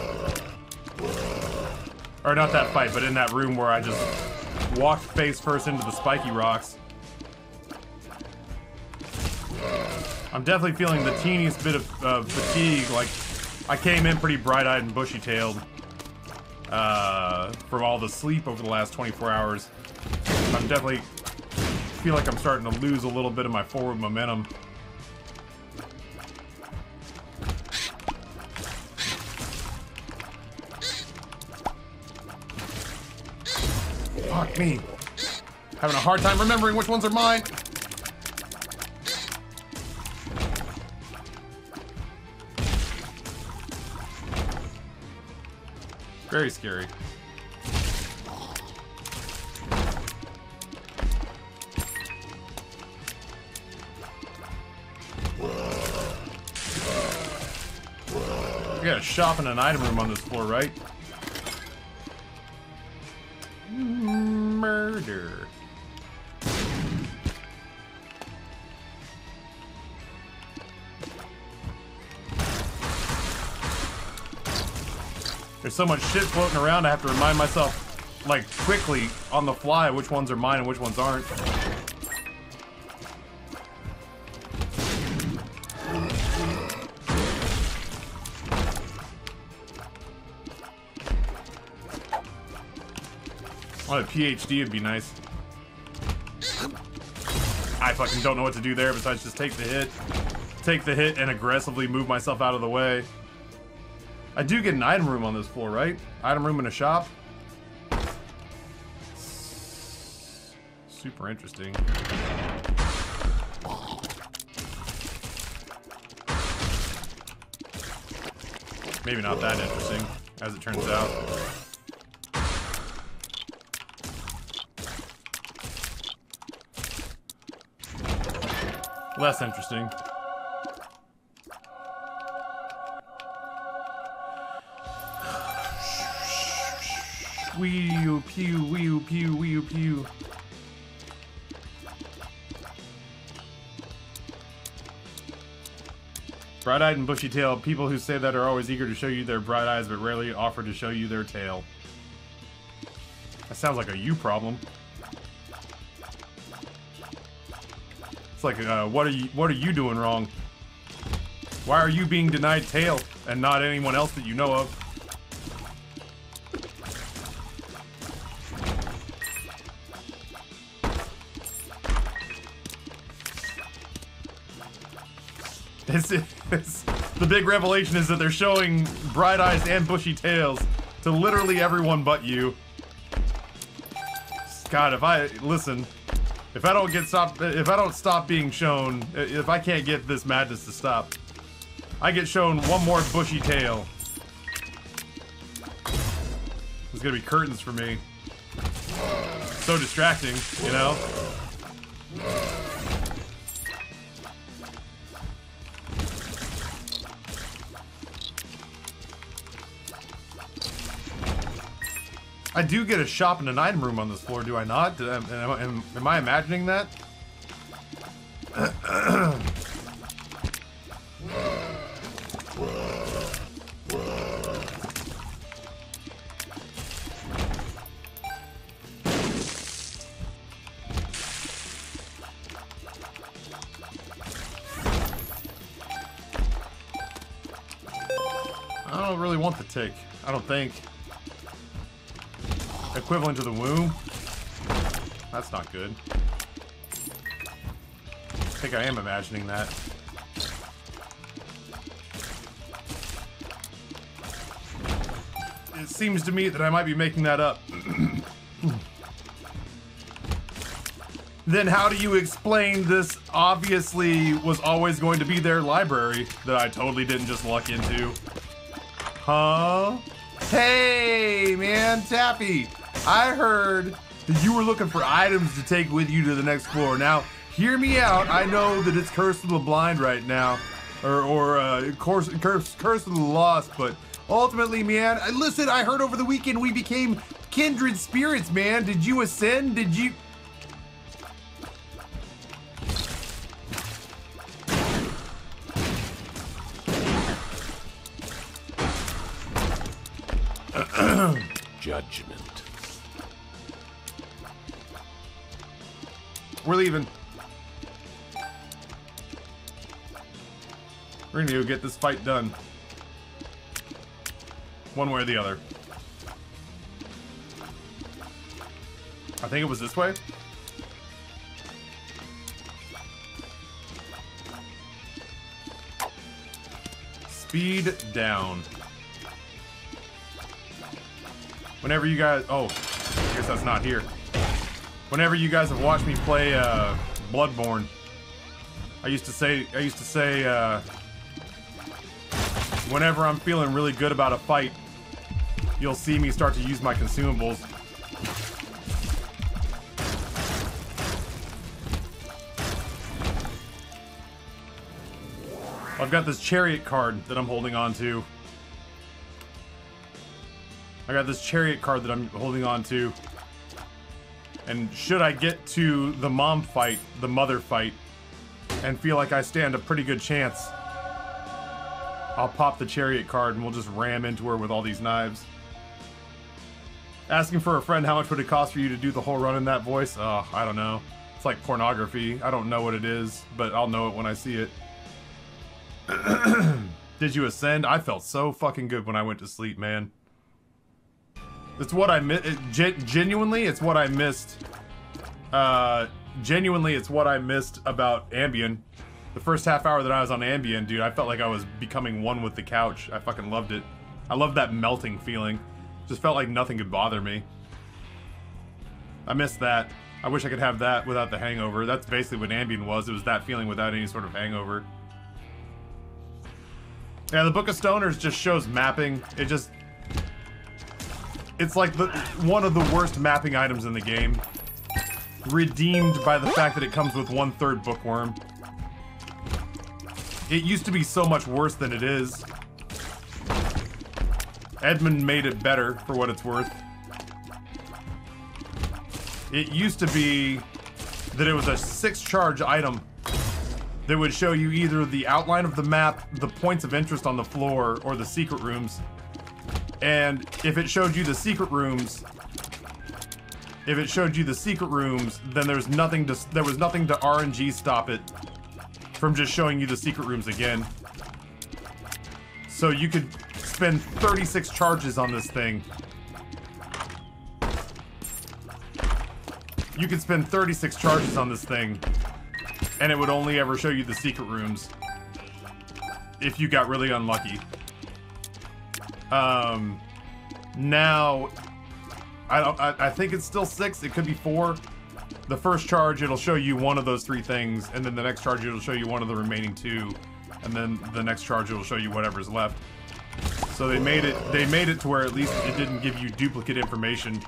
Or not that fight, but in that room where I just walked face first into the spiky rocks. I'm definitely feeling the teeniest bit of fatigue. Like, I came in pretty bright-eyed and bushy-tailed from all the sleep over the last 24 hours. I'm definitely feel like I'm starting to lose a little bit of my forward momentum. Fuck me. Having a hard time remembering which ones are mine. Very scary. We got a shop and an item room on this floor, right? Murder. There's so much shit floating around, I have to remind myself, like, quickly, on the fly, which ones are mine and which ones aren't. Oh, a PhD would be nice. I fucking don't know what to do there besides just take the hit. Take the hit and aggressively move myself out of the way. I do get an item room on this floor, right? Item room in a shop. Super interesting. Maybe not that interesting, as it turns out. Less interesting. Wee-oo, pew, wee-oo, pew, wee-oo, pew. Bright-eyed and bushy-tailed, people who say that are always eager to show you their bright eyes but rarely offer to show you their tail. That sounds like a you problem. It's like, what are you doing wrong? Why are you being denied tail and not anyone else that you know of? The big revelation is that they're showing bright eyes and bushy tails to literally everyone but you. God, if I don't stop being shown, if I can't get this madness to stop, I get shown one more bushy tail. There's gonna be curtains for me. So distracting, you know? I do get a shop and an item room on this floor, do I not? Am I imagining that? I don't really want the tick. I don't think. Equivalent to the womb? That's not good. I think I am imagining that. It seems to me that I might be making that up. Then how do you explain this obviously was always going to be their library that I totally didn't just luck into? Huh? Hey, man, Taffy! I heard that you were looking for items to take with you to the next floor. Now, hear me out. I know that it's Curse of the Blind right now, or Curse of the Lost, but ultimately, man, listen, I heard over the weekend we became kindred spirits, man. Did you ascend? Did you... Judgment. We're leaving. We're gonna go get this fight done. One way or the other. I think it was this way. Speed down. Whenever you guys... Oh, I guess that's not here. Whenever you guys have watched me play Bloodborne, I used to say, whenever I'm feeling really good about a fight, you'll see me start to use my consumables. I've got this chariot card that I'm holding on to. I got this chariot card that I'm holding on to. And should I get to the mom fight, the mother fight, and feel like I stand a pretty good chance, I'll pop the chariot card and we'll just ram into her with all these knives. Asking for a friend, how much would it cost for you to do the whole run in that voice? Oh, I don't know. It's like pornography. I don't know what it is, but I'll know it when I see it. Did you ascend? I felt so fucking good when I went to sleep, man. It's what I missed. Genuinely, it's what I missed. Genuinely, it's what I missed about Ambien. The first half hour that I was on Ambien, dude, I felt like I was becoming one with the couch. I fucking loved it. I loved that melting feeling. Just felt like nothing could bother me. I missed that. I wish I could have that without the hangover. That's basically what Ambien was. It was that feeling without any sort of hangover. Yeah, the Book of Stoners just shows mapping. It's like one of the worst mapping items in the game. Redeemed by the fact that it comes with 1/3 bookworm. It used to be so much worse than it is. Edmund made it better, for what it's worth. It used to be that it was a 6-charge item that would show you either the outline of the map, the points of interest on the floor, or the secret rooms. And if it showed you the secret rooms, then there was nothing to RNG stop it from just showing you the secret rooms again. So you could spend 36 charges on this thing. You could spend 36 charges on this thing, and it would only ever show you the secret rooms if you got really unlucky. Now, I think it's still 6. It could be 4. The first charge, it'll show you one of those 3 things, and then the next charge, it'll show you one of the remaining 2, and then the next charge, it'll show you whatever's left. So they made it to where at least it didn't give you duplicate information.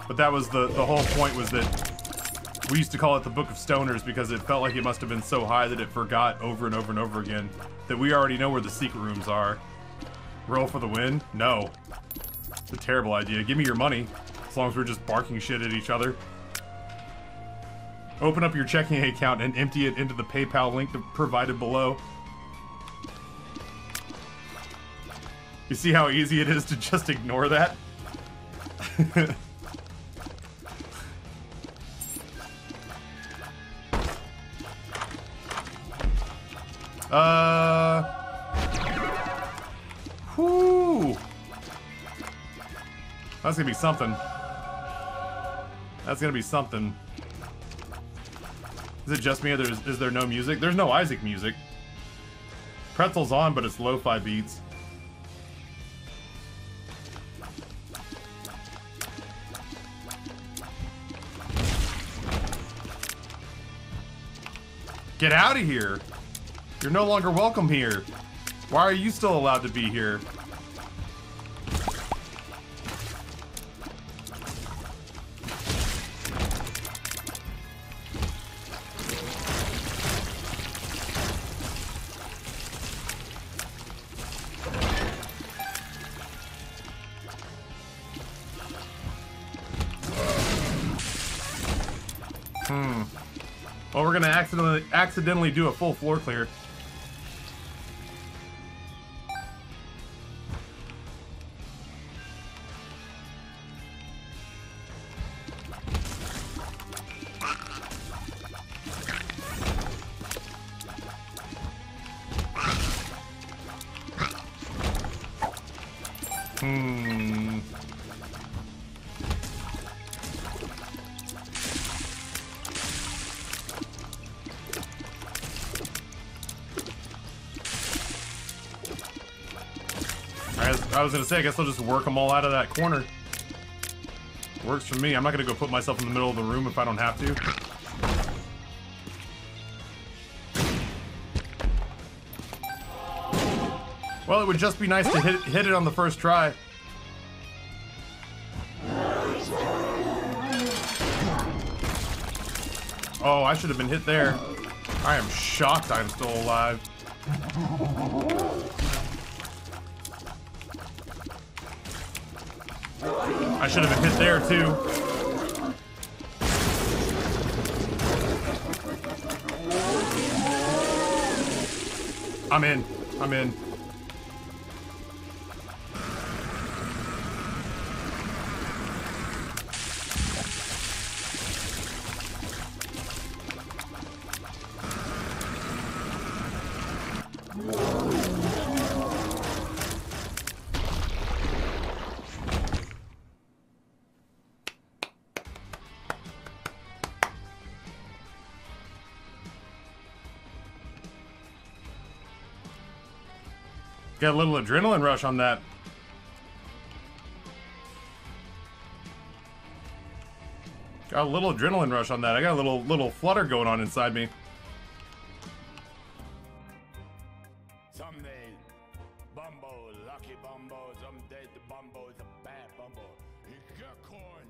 But that was the whole point, was that we used to call it the Book of Stoners because it felt like it must have been so high that it forgot over and over and over again that we already know where the secret rooms are. Roll for the win? No. It's a terrible idea. Give me your money, as long as we're just barking shit at each other. Open up your checking account and empty it into the PayPal link provided below. You see how easy it is to just ignore that? Whoo! That's gonna be something. That's gonna be something. Is it just me, or is there no music? There's no Isaac music. Pretzel's on, but it's lo-fi beats. Get out of here! You're no longer welcome here. Why are you still allowed to be here? Well, we're gonna accidentally do a full floor clear. I was gonna say, I guess I'll just work them all out of that corner. Works for me. I'm not gonna go put myself in the middle of the room if I don't have to. Well, it would just be nice to hit it on the first try. Oh, I should have been hit there. I am shocked I'm still alive. I should have been hit there too. I'm in. I'm in. Got a little adrenaline rush on that. Got a little adrenaline rush on that. I got a little flutter going on inside me. Someday, Bumbo, lucky Bumbo, someday the Bumbo's a bad Bumbo. He got corn.